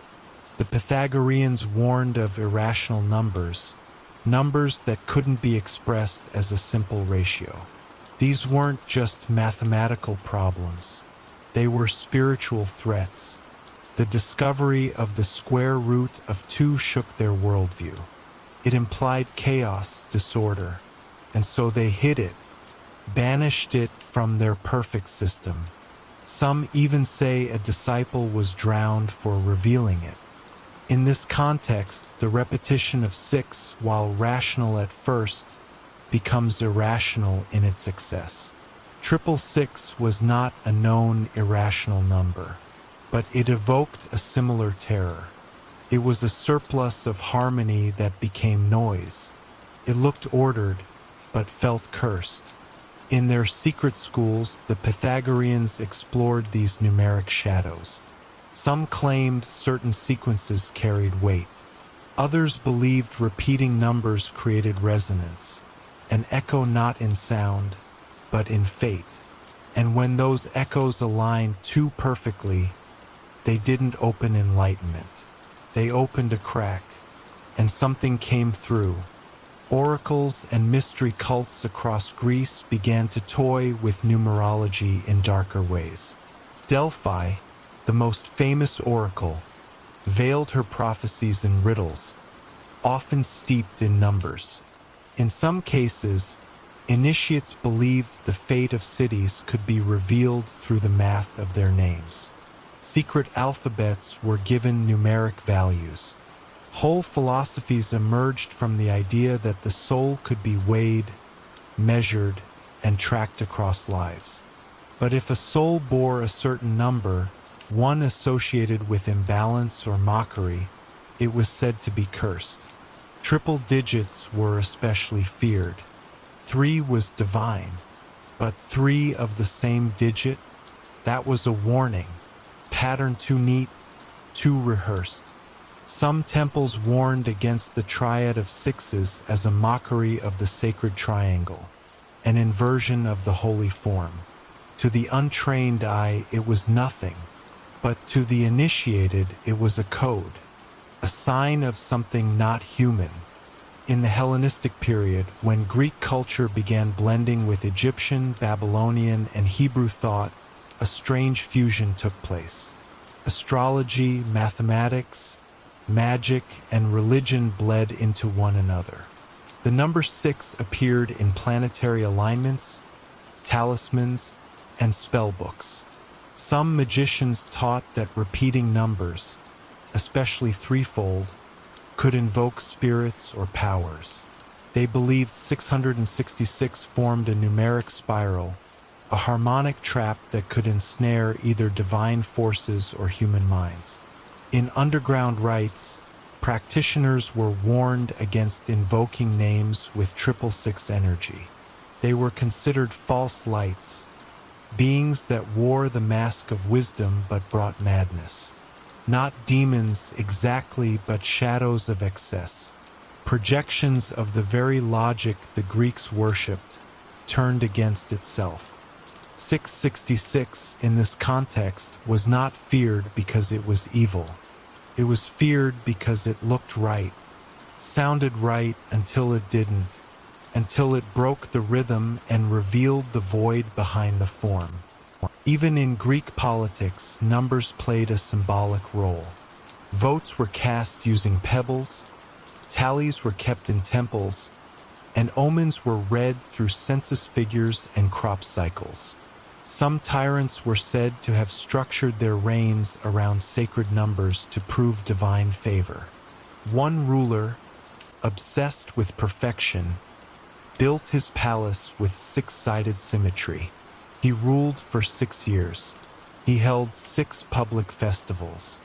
The Pythagoreans warned of irrational numbers, numbers that couldn't be expressed as a simple ratio. These weren't just mathematical problems. They were spiritual threats. The discovery of the square root of 2 shook their worldview. It implied chaos, disorder, and so they hid it, banished it from their perfect system. Some even say a disciple was drowned for revealing it. In this context, the repetition of 6, while rational at first, becomes irrational in its excess. 666 was not a known irrational number, but it evoked a similar terror. It was a surplus of harmony that became noise. It looked ordered, but felt cursed. In their secret schools, the Pythagoreans explored these numeric shadows. Some claimed certain sequences carried weight. Others believed repeating numbers created resonance, an echo not in sound, but in fate. And when those echoes aligned too perfectly, they didn't open enlightenment. They opened a crack, and something came through. Oracles and mystery cults across Greece began to toy with numerology in darker ways. Delphi, the most famous oracle, veiled her prophecies in riddles, often steeped in numbers. In some cases, initiates believed the fate of cities could be revealed through the math of their names. Secret alphabets were given numeric values. Whole philosophies emerged from the idea that the soul could be weighed, measured, and tracked across lives. But if a soul bore a certain number, one associated with imbalance or mockery, it was said to be cursed. Triple digits were especially feared. 3 was divine, but 3 of the same digit? That was a warning. Pattern too neat, too rehearsed. Some temples warned against the triad of 6s as a mockery of the sacred triangle, an inversion of the holy form. To the untrained eye, it was nothing, but to the initiated, it was a code, a sign of something not human. In the Hellenistic period, when Greek culture began blending with Egyptian, Babylonian, and Hebrew thought, a strange fusion took place. Astrology, mathematics, magic, and religion bled into one another. The number 6 appeared in planetary alignments, talismans, and spellbooks. Some magicians taught that repeating numbers, especially threefold, could invoke spirits or powers. They believed 666 formed a numeric spiral, a harmonic trap that could ensnare either divine forces or human minds. In underground rites, practitioners were warned against invoking names with 666 energy. They were considered false lights, beings that wore the mask of wisdom but brought madness. Not demons exactly, but shadows of excess, projections of the very logic the Greeks worshipped, turned against itself. 666 in this context was not feared because it was evil. It was feared because it looked right, sounded right until it didn't, until it broke the rhythm and revealed the void behind the form. Even in Greek politics, numbers played a symbolic role. Votes were cast using pebbles, tallies were kept in temples, and omens were read through census figures and crop cycles. Some tyrants were said to have structured their reigns around sacred numbers to prove divine favor. One ruler, obsessed with perfection, built his palace with six-sided symmetry. He ruled for 6 years. He held 6 public festivals.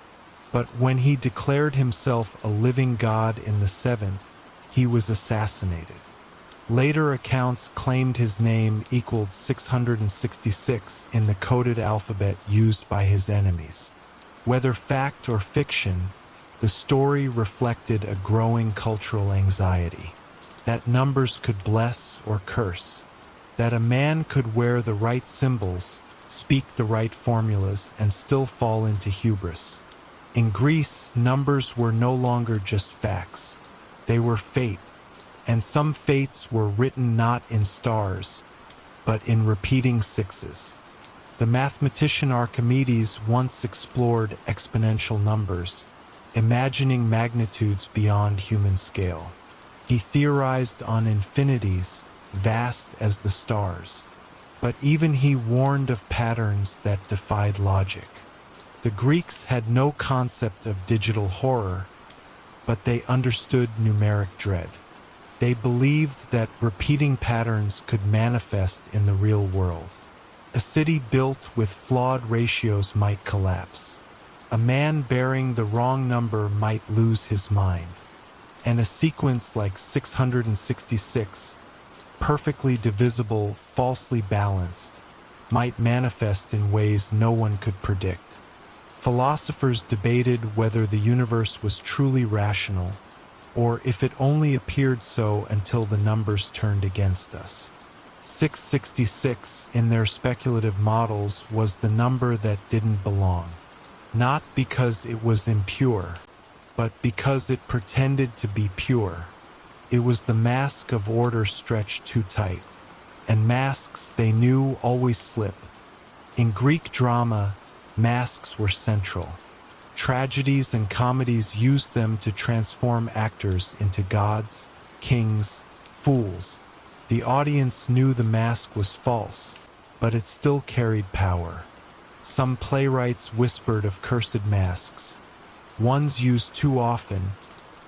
But when he declared himself a living god in the 7th, he was assassinated. Later accounts claimed his name equaled 666 in the coded alphabet used by his enemies. Whether fact or fiction, the story reflected a growing cultural anxiety. That numbers could bless or curse. That a man could wear the right symbols, speak the right formulas, and still fall into hubris. In Greece, numbers were no longer just facts. They were fate. And some fates were written not in stars, but in repeating sixes. The mathematician Archimedes once explored exponential numbers, imagining magnitudes beyond human scale. He theorized on infinities, vast as the stars. But even he warned of patterns that defied logic. The Greeks had no concept of digital horror, but they understood numeric dread. They believed that repeating patterns could manifest in the real world. A city built with flawed ratios might collapse. A man bearing the wrong number might lose his mind. And a sequence like 666, perfectly divisible, falsely balanced, might manifest in ways no one could predict. Philosophers debated whether the universe was truly rational, or if it only appeared so until the numbers turned against us. 666 in their speculative models was the number that didn't belong, not because it was impure, but because it pretended to be pure. It was the mask of order stretched too tight, and masks they knew always slip. In Greek drama, masks were central. Tragedies and comedies used them to transform actors into gods, kings, fools. The audience knew the mask was false, but it still carried power. Some playwrights whispered of cursed masks, ones used too often,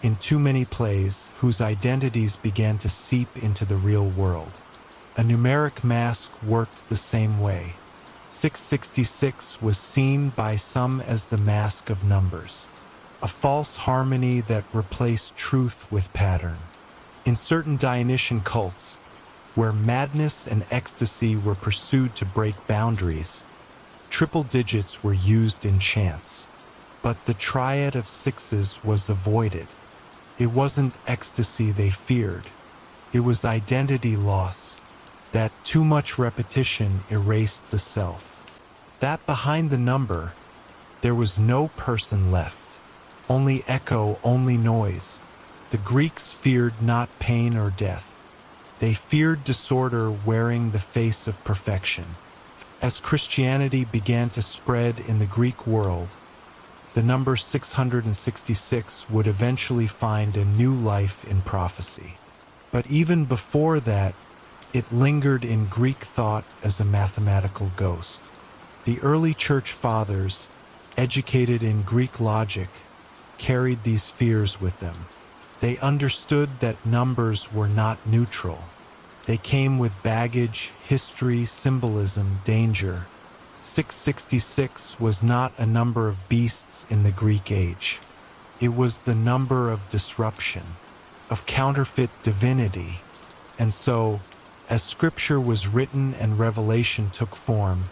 in too many plays, whose identities began to seep into the real world. A numeric mask worked the same way. 666 was seen by some as the mask of numbers, a false harmony that replaced truth with pattern. In certain Dionysian cults, where madness and ecstasy were pursued to break boundaries, triple digits were used in chants. But the triad of sixes was avoided. It wasn't ecstasy they feared. It was identity loss, that too much repetition erased the self. That behind the number, there was no person left. Only echo, only noise. The Greeks feared not pain or death. They feared disorder wearing the face of perfection. As Christianity began to spread in the Greek world, the number 666 would eventually find a new life in prophecy. But even before that, it lingered in Greek thought as a mathematical ghost. The early church fathers, educated in Greek logic, carried these fears with them. They understood that numbers were not neutral. They came with baggage, history, symbolism, danger. 666 was not a number of beasts in the Greek age. It was the number of disruption, of counterfeit divinity. And so, as scripture was written and revelation took form,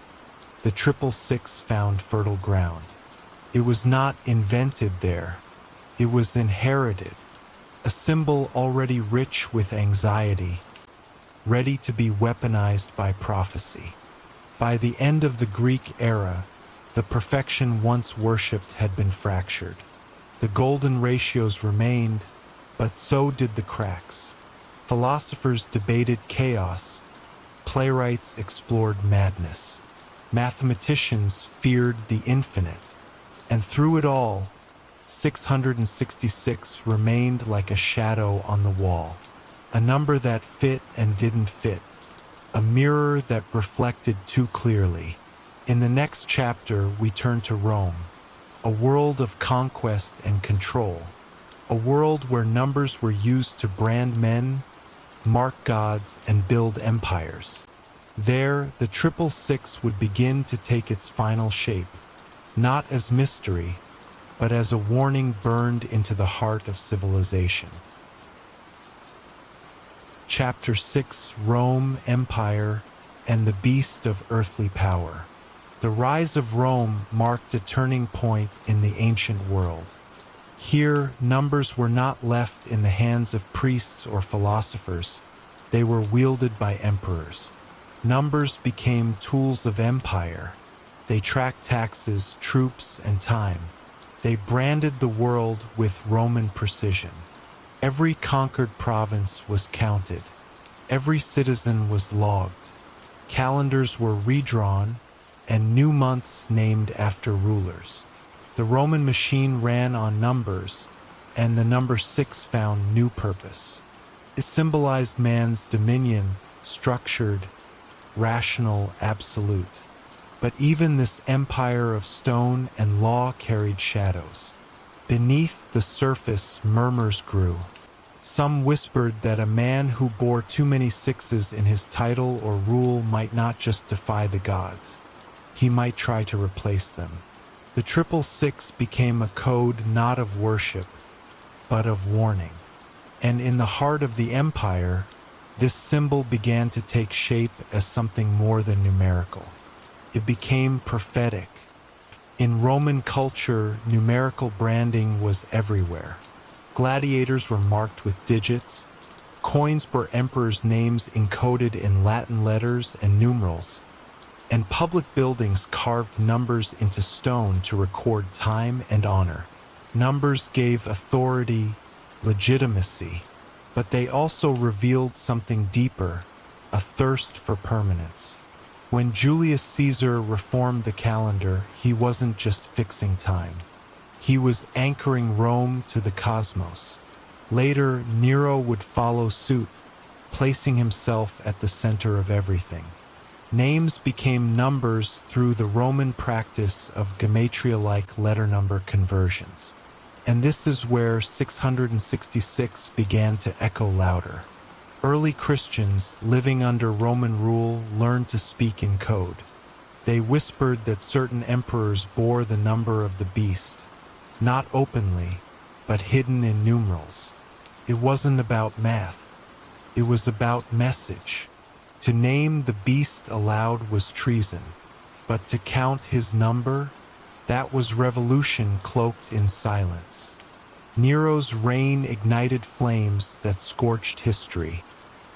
the 666 found fertile ground. It was not invented there. It was inherited, a symbol already rich with anxiety, ready to be weaponized by prophecy. By the end of the Greek era, the perfection once worshipped had been fractured. The golden ratios remained, but so did the cracks. Philosophers debated chaos. Playwrights explored madness. Mathematicians feared the infinite. And through it all, 666 remained like a shadow on the wall, a number that fit and didn't fit, a mirror that reflected too clearly. In the next chapter, we turn to Rome, a world of conquest and control, a world where numbers were used to brand men, mark gods, and build empires. There, the 666 would begin to take its final shape, not as mystery, but as a warning burned into the heart of civilization. Chapter 6: Rome, Empire, and the Beast of Earthly Power. The rise of Rome marked a turning point in the ancient world. Here, numbers were not left in the hands of priests or philosophers. They were wielded by emperors. Numbers became tools of empire. They tracked taxes, troops, and time. They branded the world with Roman precision. Every conquered province was counted. Every citizen was logged. Calendars were redrawn, and new months named after rulers. The Roman machine ran on numbers, and the number 6 found new purpose. It symbolized man's dominion, structured, rational, absolute. But even this empire of stone and law carried shadows. Beneath the surface, murmurs grew. Some whispered that a man who bore too many 6s in his title or rule might not just defy the gods. He might try to replace them. The 666 became a code not of worship, but of warning. And in the heart of the empire, this symbol began to take shape as something more than numerical. It became prophetic. In Roman culture, numerical branding was everywhere. Gladiators were marked with digits. Coins bore emperors' names encoded in Latin letters and numerals. And public buildings carved numbers into stone to record time and honor. Numbers gave authority, legitimacy, but they also revealed something deeper, a thirst for permanence. When Julius Caesar reformed the calendar, he wasn't just fixing time. He was anchoring Rome to the cosmos. Later, Nero would follow suit, placing himself at the center of everything. Names became numbers through the Roman practice of gematria-like letter number conversions. And this is where 666 began to echo louder. Early Christians, living under Roman rule, learned to speak in code. They whispered that certain emperors bore the number of the beast, not openly, but hidden in numerals. It wasn't about math. It was about message. To name the beast aloud was treason, but to count his number, that was revolution cloaked in silence. Nero's reign ignited flames that scorched history.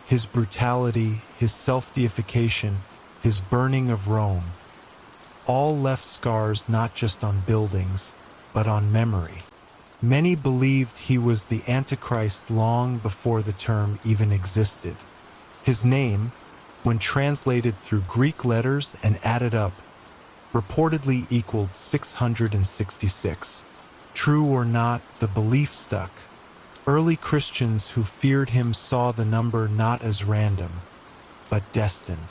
His brutality, his self-deification, his burning of Rome, all left scars not just on buildings, but on memory. Many believed he was the Antichrist long before the term even existed. His name, when translated through Greek letters and added up, reportedly equaled 666. True or not, the belief stuck. Early Christians who feared him saw the number not as random, but destined.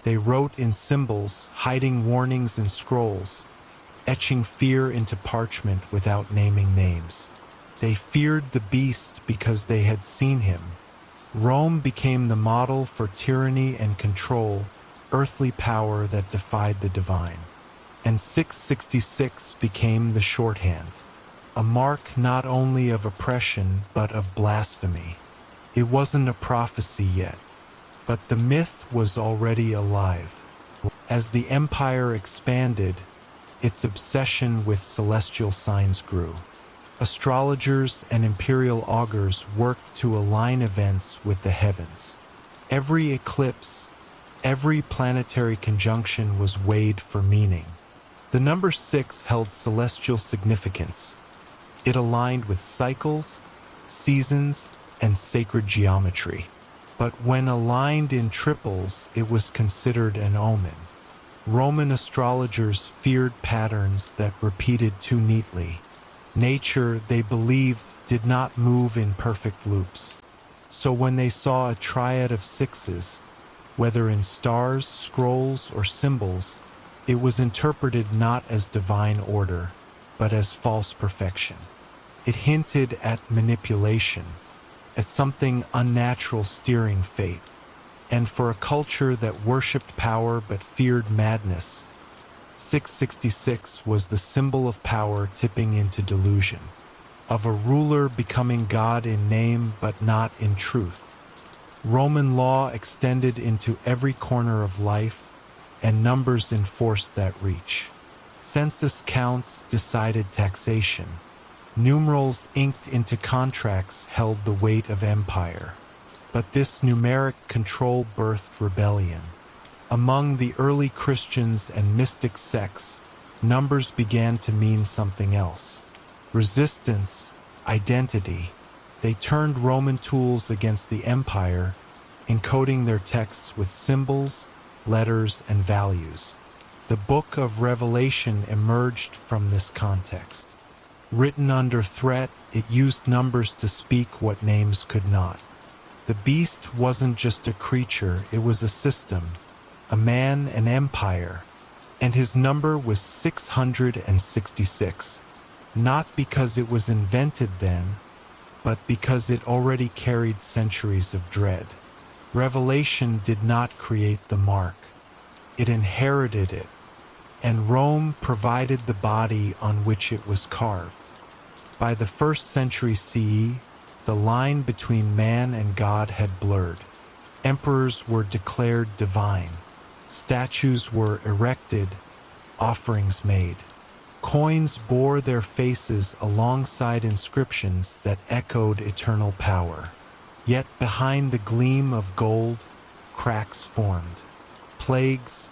They wrote in symbols, hiding warnings in scrolls, etching fear into parchment without naming names. They feared the beast because they had seen him. Rome became the model for tyranny and control, earthly power that defied the divine. And 666 became the shorthand, a mark not only of oppression but of blasphemy. It wasn't a prophecy yet, but the myth was already alive. As the empire expanded, its obsession with celestial signs grew. Astrologers and imperial augurs worked to align events with the heavens. Every eclipse, every planetary conjunction was weighed for meaning. The number 6 held celestial significance. It aligned with cycles, seasons, and sacred geometry. But when aligned in triples, it was considered an omen. Roman astrologers feared patterns that repeated too neatly. Nature, they believed, did not move in perfect loops. So when they saw a triad of sixes, whether in stars, scrolls, or symbols, it was interpreted not as divine order, but as false perfection. It hinted at manipulation, at something unnatural steering fate. And for a culture that worshipped power but feared madness, 666 was the symbol of power tipping into delusion, of a ruler becoming God in name but not in truth. Roman law extended into every corner of life, and numbers enforced that reach. Census counts decided taxation. Numerals inked into contracts held the weight of empire. But this numeric control birthed rebellion. Among the early Christians and mystic sects, numbers began to mean something else. Resistance, identity. They turned Roman tools against the empire, encoding their texts with symbols, letters, and values. The Book of Revelation emerged from this context. Written under threat, it used numbers to speak what names could not. The beast wasn't just a creature, it was a system, a man, an empire, and his number was 666, not because it was invented then, but because it already carried centuries of dread. Revelation did not create the mark. It inherited it, and Rome provided the body on which it was carved. By the 1st century CE, the line between man and God had blurred. Emperors were declared divine. Statues were erected, offerings made. Coins bore their faces alongside inscriptions that echoed eternal power. Yet behind the gleam of gold, cracks formed. Plagues,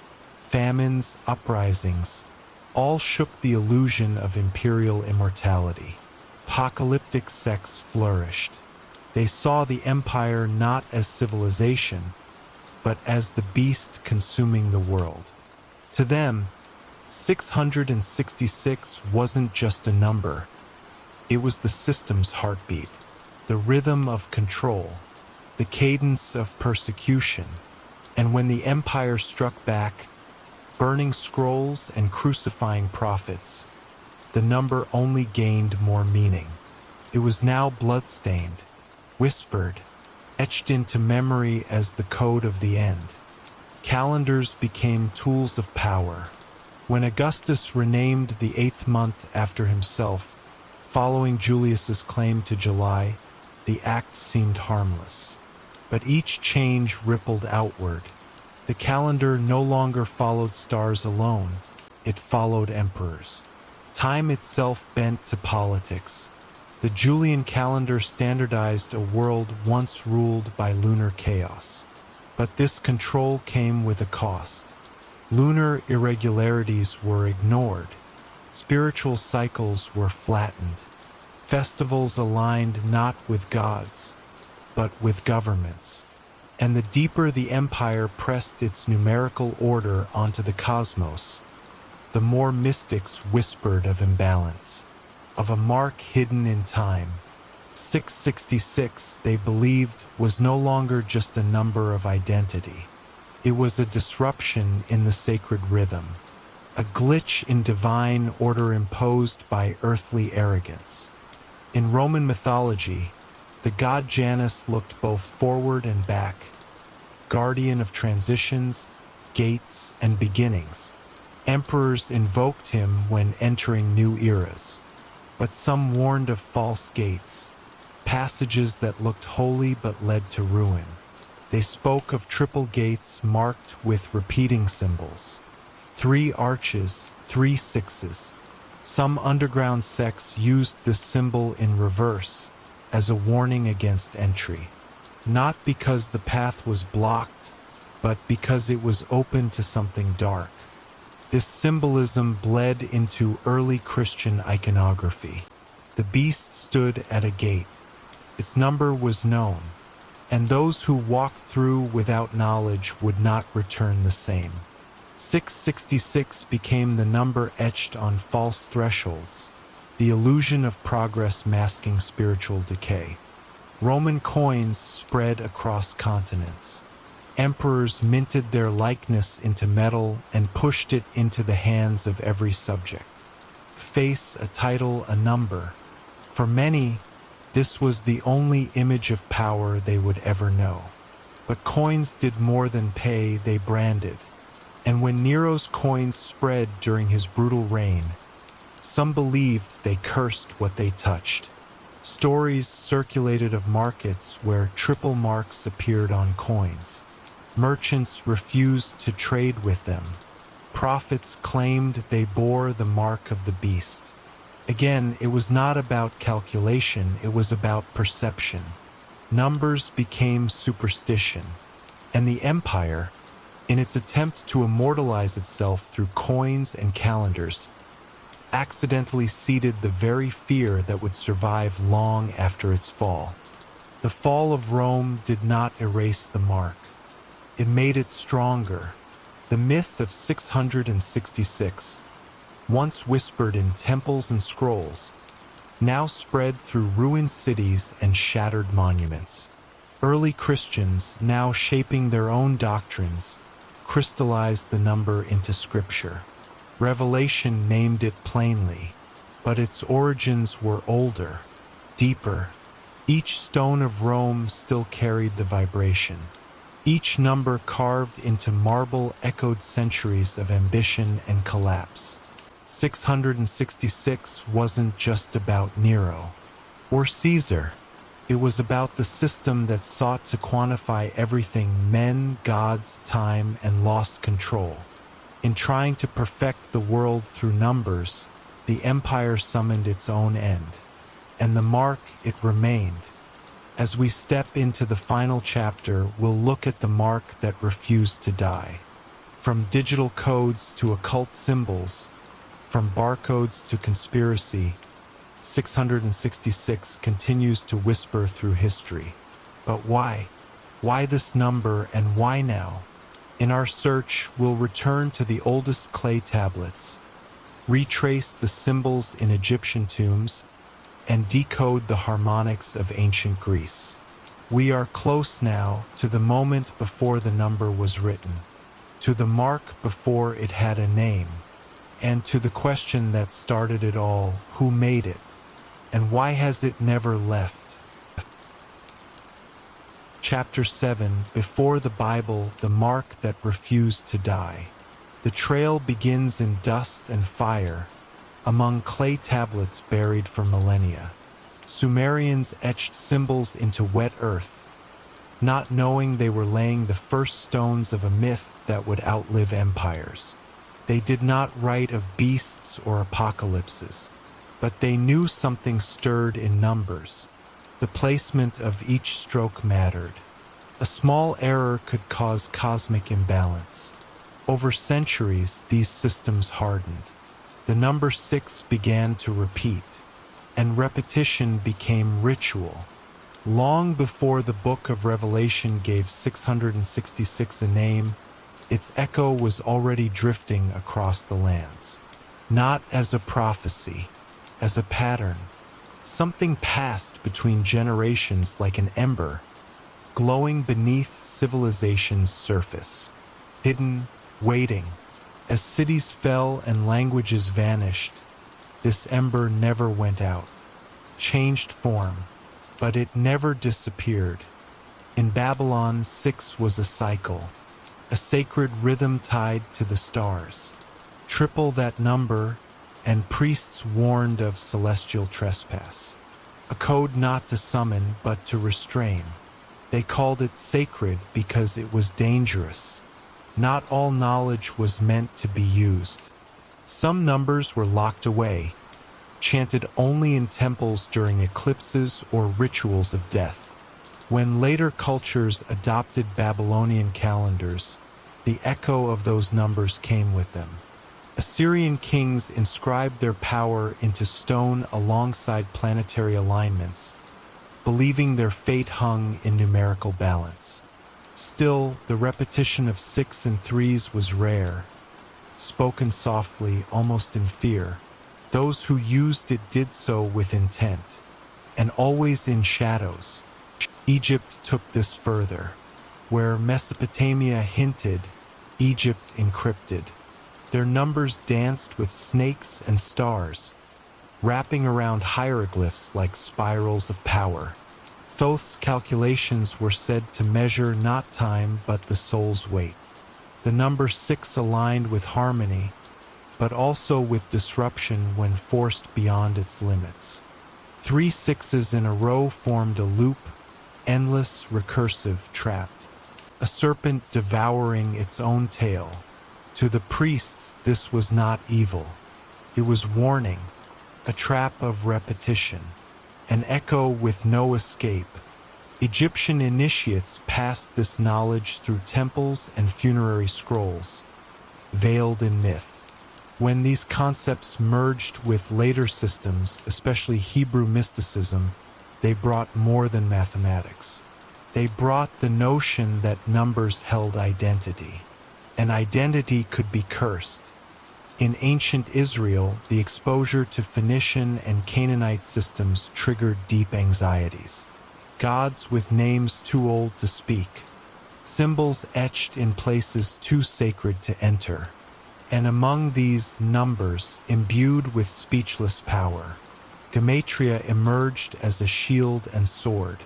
famines, uprisings, all shook the illusion of imperial immortality. Apocalyptic sects flourished. They saw the empire not as civilization, but as the beast consuming the world. To them, 666 wasn't just a number. It was the system's heartbeat, the rhythm of control, the cadence of persecution. And when the empire struck back, burning scrolls and crucifying prophets, the number only gained more meaning. It was now blood-stained, whispered, etched into memory as the code of the end. Calendars became tools of power. When Augustus renamed the 8th month after himself, following Julius's claim to July, the act seemed harmless. But each change rippled outward. The calendar no longer followed stars alone, it followed emperors. Time itself bent to politics. The Julian calendar standardized a world once ruled by lunar chaos. But this control came with a cost. Lunar irregularities were ignored. Spiritual cycles were flattened. Festivals aligned not with gods, but with governments. And the deeper the empire pressed its numerical order onto the cosmos, the more mystics whispered of imbalance, of a mark hidden in time. 666, they believed, was no longer just a number of identity. It was a disruption in the sacred rhythm, a glitch in divine order imposed by earthly arrogance. In Roman mythology, the god Janus looked both forward and back, guardian of transitions, gates, and beginnings. Emperors invoked him when entering new eras, but some warned of false gates, passages that looked holy but led to ruin. They spoke of triple gates marked with repeating symbols, 3 arches, 3 sixes. Some underground sects used this symbol in reverse as a warning against entry, not because the path was blocked, but because it was open to something dark. This symbolism bled into early Christian iconography. The beast stood at a gate. Its number was known, and those who walked through without knowledge would not return the same. 666 became the number etched on false thresholds, the illusion of progress masking spiritual decay. Roman coins spread across continents. Emperors minted their likeness into metal and pushed it into the hands of every subject. Face, a title, a number. For many, this was the only image of power they would ever know. But coins did more than pay, they branded. And when Nero's coins spread during his brutal reign, some believed they cursed what they touched. Stories circulated of markets where triple marks appeared on coins. Merchants refused to trade with them. Prophets claimed they bore the mark of the beast. Again, it was not about calculation, it was about perception. Numbers became superstition, and the empire, in its attempt to immortalize itself through coins and calendars, accidentally seeded the very fear that would survive long after its fall. The fall of Rome did not erase the mark. It made it stronger. The myth of 666, once whispered in temples and scrolls, now spread through ruined cities and shattered monuments. Early Christians, now shaping their own doctrines, crystallized the number into scripture. Revelation named it plainly, but its origins were older, deeper. Each stone of Rome still carried the vibration. Each number carved into marble echoed centuries of ambition and collapse. 666 wasn't just about Nero or Caesar. It was about the system that sought to quantify everything: men, gods, time, and lost control. In trying to perfect the world through numbers, the empire summoned its own end. And the mark, it remained. As we step into the final chapter, we'll look at the mark that refused to die. From digital codes to occult symbols, from barcodes to conspiracy, 666 continues to whisper through history. But why? Why this number, and why now? In our search, we'll return to the oldest clay tablets, retrace the symbols in Egyptian tombs, and decode the harmonics of ancient Greece. We are close now to the moment before the number was written, to the mark before it had a name, and to the question that started it all: who made it? And why has it never left? Chapter 7, Before the Bible, the mark that refused to die. The trail begins in dust and fire, among clay tablets buried for millennia. Sumerians etched symbols into wet earth, not knowing they were laying the first stones of a myth that would outlive empires. They did not write of beasts or apocalypses, but they knew something stirred in numbers. The placement of each stroke mattered. A small error could cause cosmic imbalance. Over centuries, these systems hardened. The number 6 began to repeat, and repetition became ritual. Long before the book of Revelation gave 666 a name, its echo was already drifting across the lands. Not as a prophecy, as a pattern. Something passed between generations like an ember, glowing beneath civilization's surface, hidden, waiting. As cities fell and languages vanished, this ember never went out. changed form, but it never disappeared. In Babylon, 6 was a cycle, a sacred rhythm tied to the stars. Triple that number, and priests warned of celestial trespass. A code not to summon, but to restrain. They called it sacred because it was dangerous. Not all knowledge was meant to be used. Some numbers were locked away, chanted only in temples during eclipses or rituals of death. When later cultures adopted Babylonian calendars, the echo of those numbers came with them. Assyrian kings inscribed their power into stone alongside planetary alignments, believing their fate hung in numerical balance. Still, the repetition of 6 and 3s was rare, spoken softly, almost in fear. Those who used it did so with intent, and always in shadows. Egypt took this further. Where Mesopotamia hinted, Egypt encrypted. Their numbers danced with snakes and stars, wrapping around hieroglyphs like spirals of power. Thoth's calculations were said to measure not time but the soul's weight. The number 6 aligned with harmony, but also with disruption when forced beyond its limits. 3 6s in a row formed a loop, endless, recursive, trapped. A serpent devouring its own tail. To the priests, this was not evil. It was warning, a trap of repetition, an echo with no escape. Egyptian initiates passed this knowledge through temples and funerary scrolls, veiled in myth. When these concepts merged with later systems, especially Hebrew mysticism, they brought more than mathematics. They brought the notion that numbers held identity. An identity could be cursed. In ancient Israel, the exposure to Phoenician and Canaanite systems triggered deep anxieties. Gods with names too old to speak, symbols etched in places too sacred to enter, and among these numbers imbued with speechless power. Gematria emerged as a shield and sword.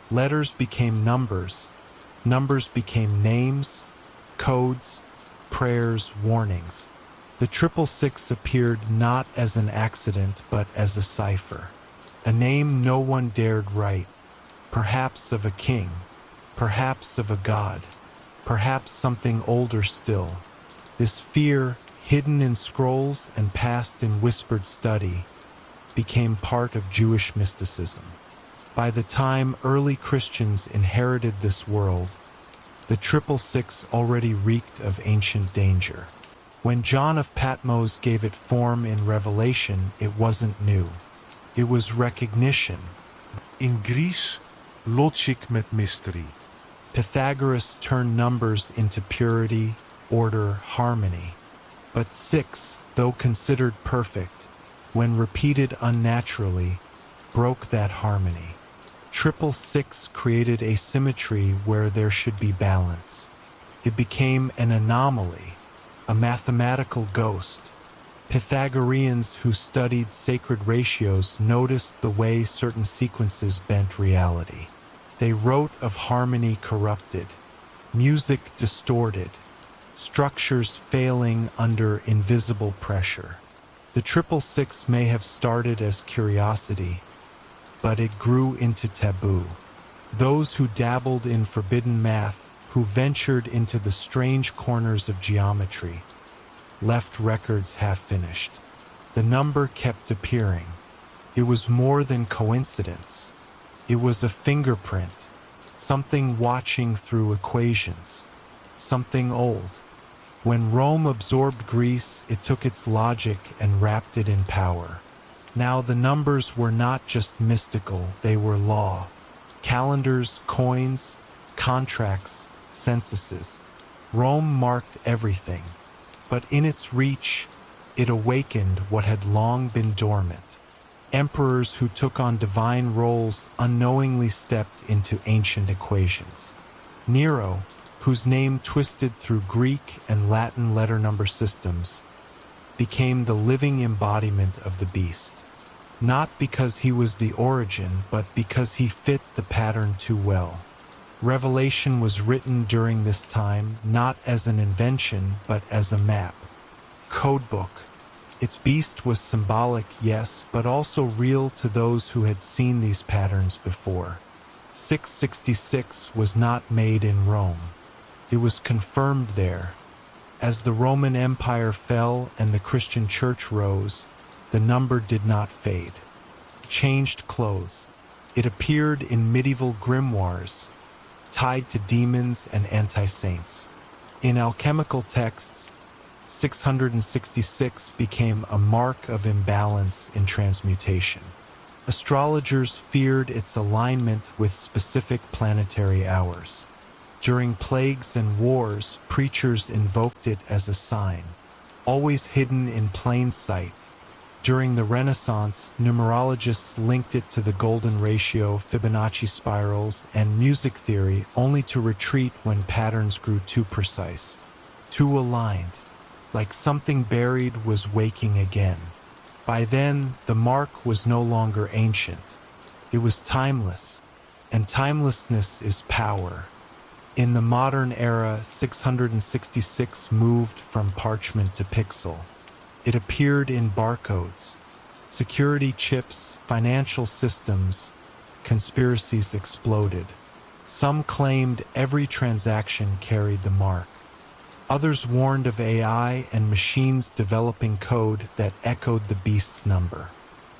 Letters became numbers became names, codes, prayers, warnings. The 666 appeared not as an accident but as a cipher, a name no one dared write, perhaps of a king, perhaps of a god, perhaps something older still. This fear, hidden in scrolls and passed in whispered study, became part of Jewish mysticism. By the time early Christians inherited this world, the 666 already reeked of ancient danger. When John of Patmos gave it form in Revelation, it wasn't new. It was recognition. In Greece, logic met mystery. Pythagoras turned numbers into purity, order, harmony. But 6, though considered perfect, when repeated unnaturally, broke that harmony. 666 created asymmetry where there should be balance. It became an anomaly, a mathematical ghost. Pythagoreans who studied sacred ratios noticed the way certain sequences bent reality. They wrote of harmony corrupted, music distorted, structures failing under invisible pressure. The 666 may have started as curiosity, but it grew into taboo. Those who dabbled in forbidden math, who ventured into the strange corners of geometry, left records half-finished. The number kept appearing. It was more than coincidence. It was a fingerprint, something watching through equations, something old. When Rome absorbed Greece, it took its logic and wrapped it in power. Now the numbers were not just mystical, they were law. Calendars, coins, contracts, censuses. Rome marked everything. But in its reach, it awakened what had long been dormant. Emperors who took on divine roles unknowingly stepped into ancient equations. Nero, whose name twisted through Greek and Latin letter number systems, became the living embodiment of the beast. not because he was the origin, but because he fit the pattern too well. Revelation was written during this time not as an invention, but as a map. Codebook. Its beast was symbolic, yes, but also real to those who had seen these patterns before. 666 was not made in Rome. It was confirmed there. As the Roman Empire fell and the Christian Church rose, the number did not fade. Changed clothes. It appeared in medieval grimoires, tied to demons and anti-saints. In alchemical texts, 666 became a mark of imbalance in transmutation. Astrologers feared its alignment with specific planetary hours. During plagues and wars, preachers invoked it as a sign, always hidden in plain sight. During the Renaissance, numerologists linked it to the golden ratio, Fibonacci spirals, and music theory, only to retreat when patterns grew too precise, too aligned, like something buried was waking again. By then, the mark was no longer ancient. It was timeless, and timelessness is power. In the modern era, 666 moved from parchment to pixel. It appeared in barcodes, security chips, financial systems. Conspiracies exploded. Some claimed every transaction carried the mark. Others warned of AI and machines developing code that echoed the beast's number.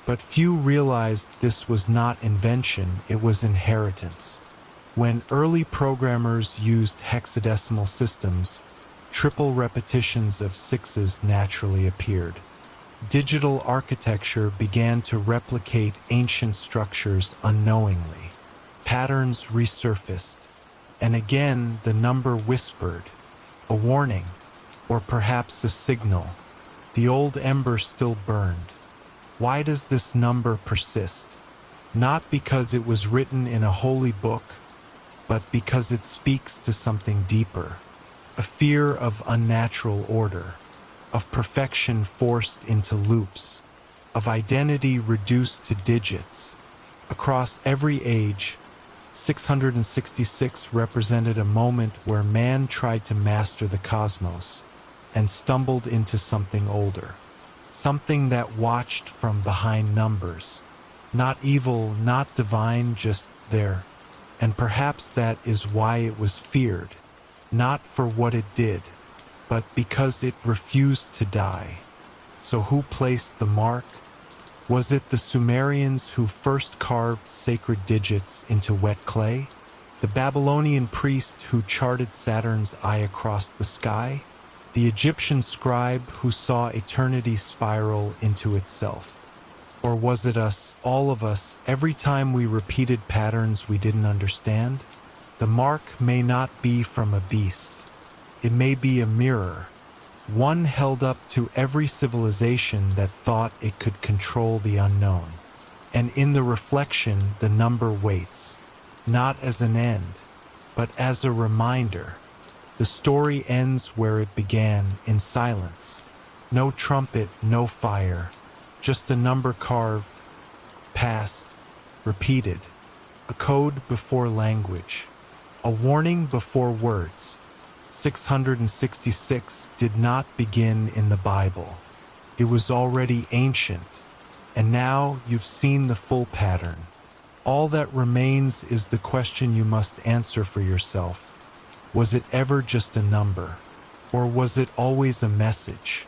But few realized this was not invention, it was inheritance. When early programmers used hexadecimal systems, triple repetitions of sixes naturally appeared. Digital architecture began to replicate ancient structures unknowingly. Patterns resurfaced, and again the number whispered, a warning, or perhaps a signal. The old ember still burned. Why does this number persist? Not because it was written in a holy book, but because it speaks to something deeper. A fear of unnatural order, of perfection forced into loops, of identity reduced to digits. Across every age, 666 represented a moment where man tried to master the cosmos and stumbled into something older, something that watched from behind numbers. Not evil, not divine, just there. And perhaps that is why it was feared. Not for what it did, but because it refused to die. So who placed the mark? Was it the Sumerians who first carved sacred digits into wet clay? The Babylonian priest who charted Saturn's eye across the sky? The Egyptian scribe who saw eternity spiral into itself? Or was it us, all of us, every time we repeated patterns we didn't understand? The mark may not be from a beast. It may be a mirror, one held up to every civilization that thought it could control the unknown. And in the reflection, the number waits, not as an end, but as a reminder. The story ends where it began, in silence. No trumpet, no fire, just a number carved, passed, repeated, a code before language. A warning before words. 666 did not begin in the Bible. It was already ancient, and now you've seen the full pattern. All that remains is the question you must answer for yourself. Was it ever just a number, or was it always a message?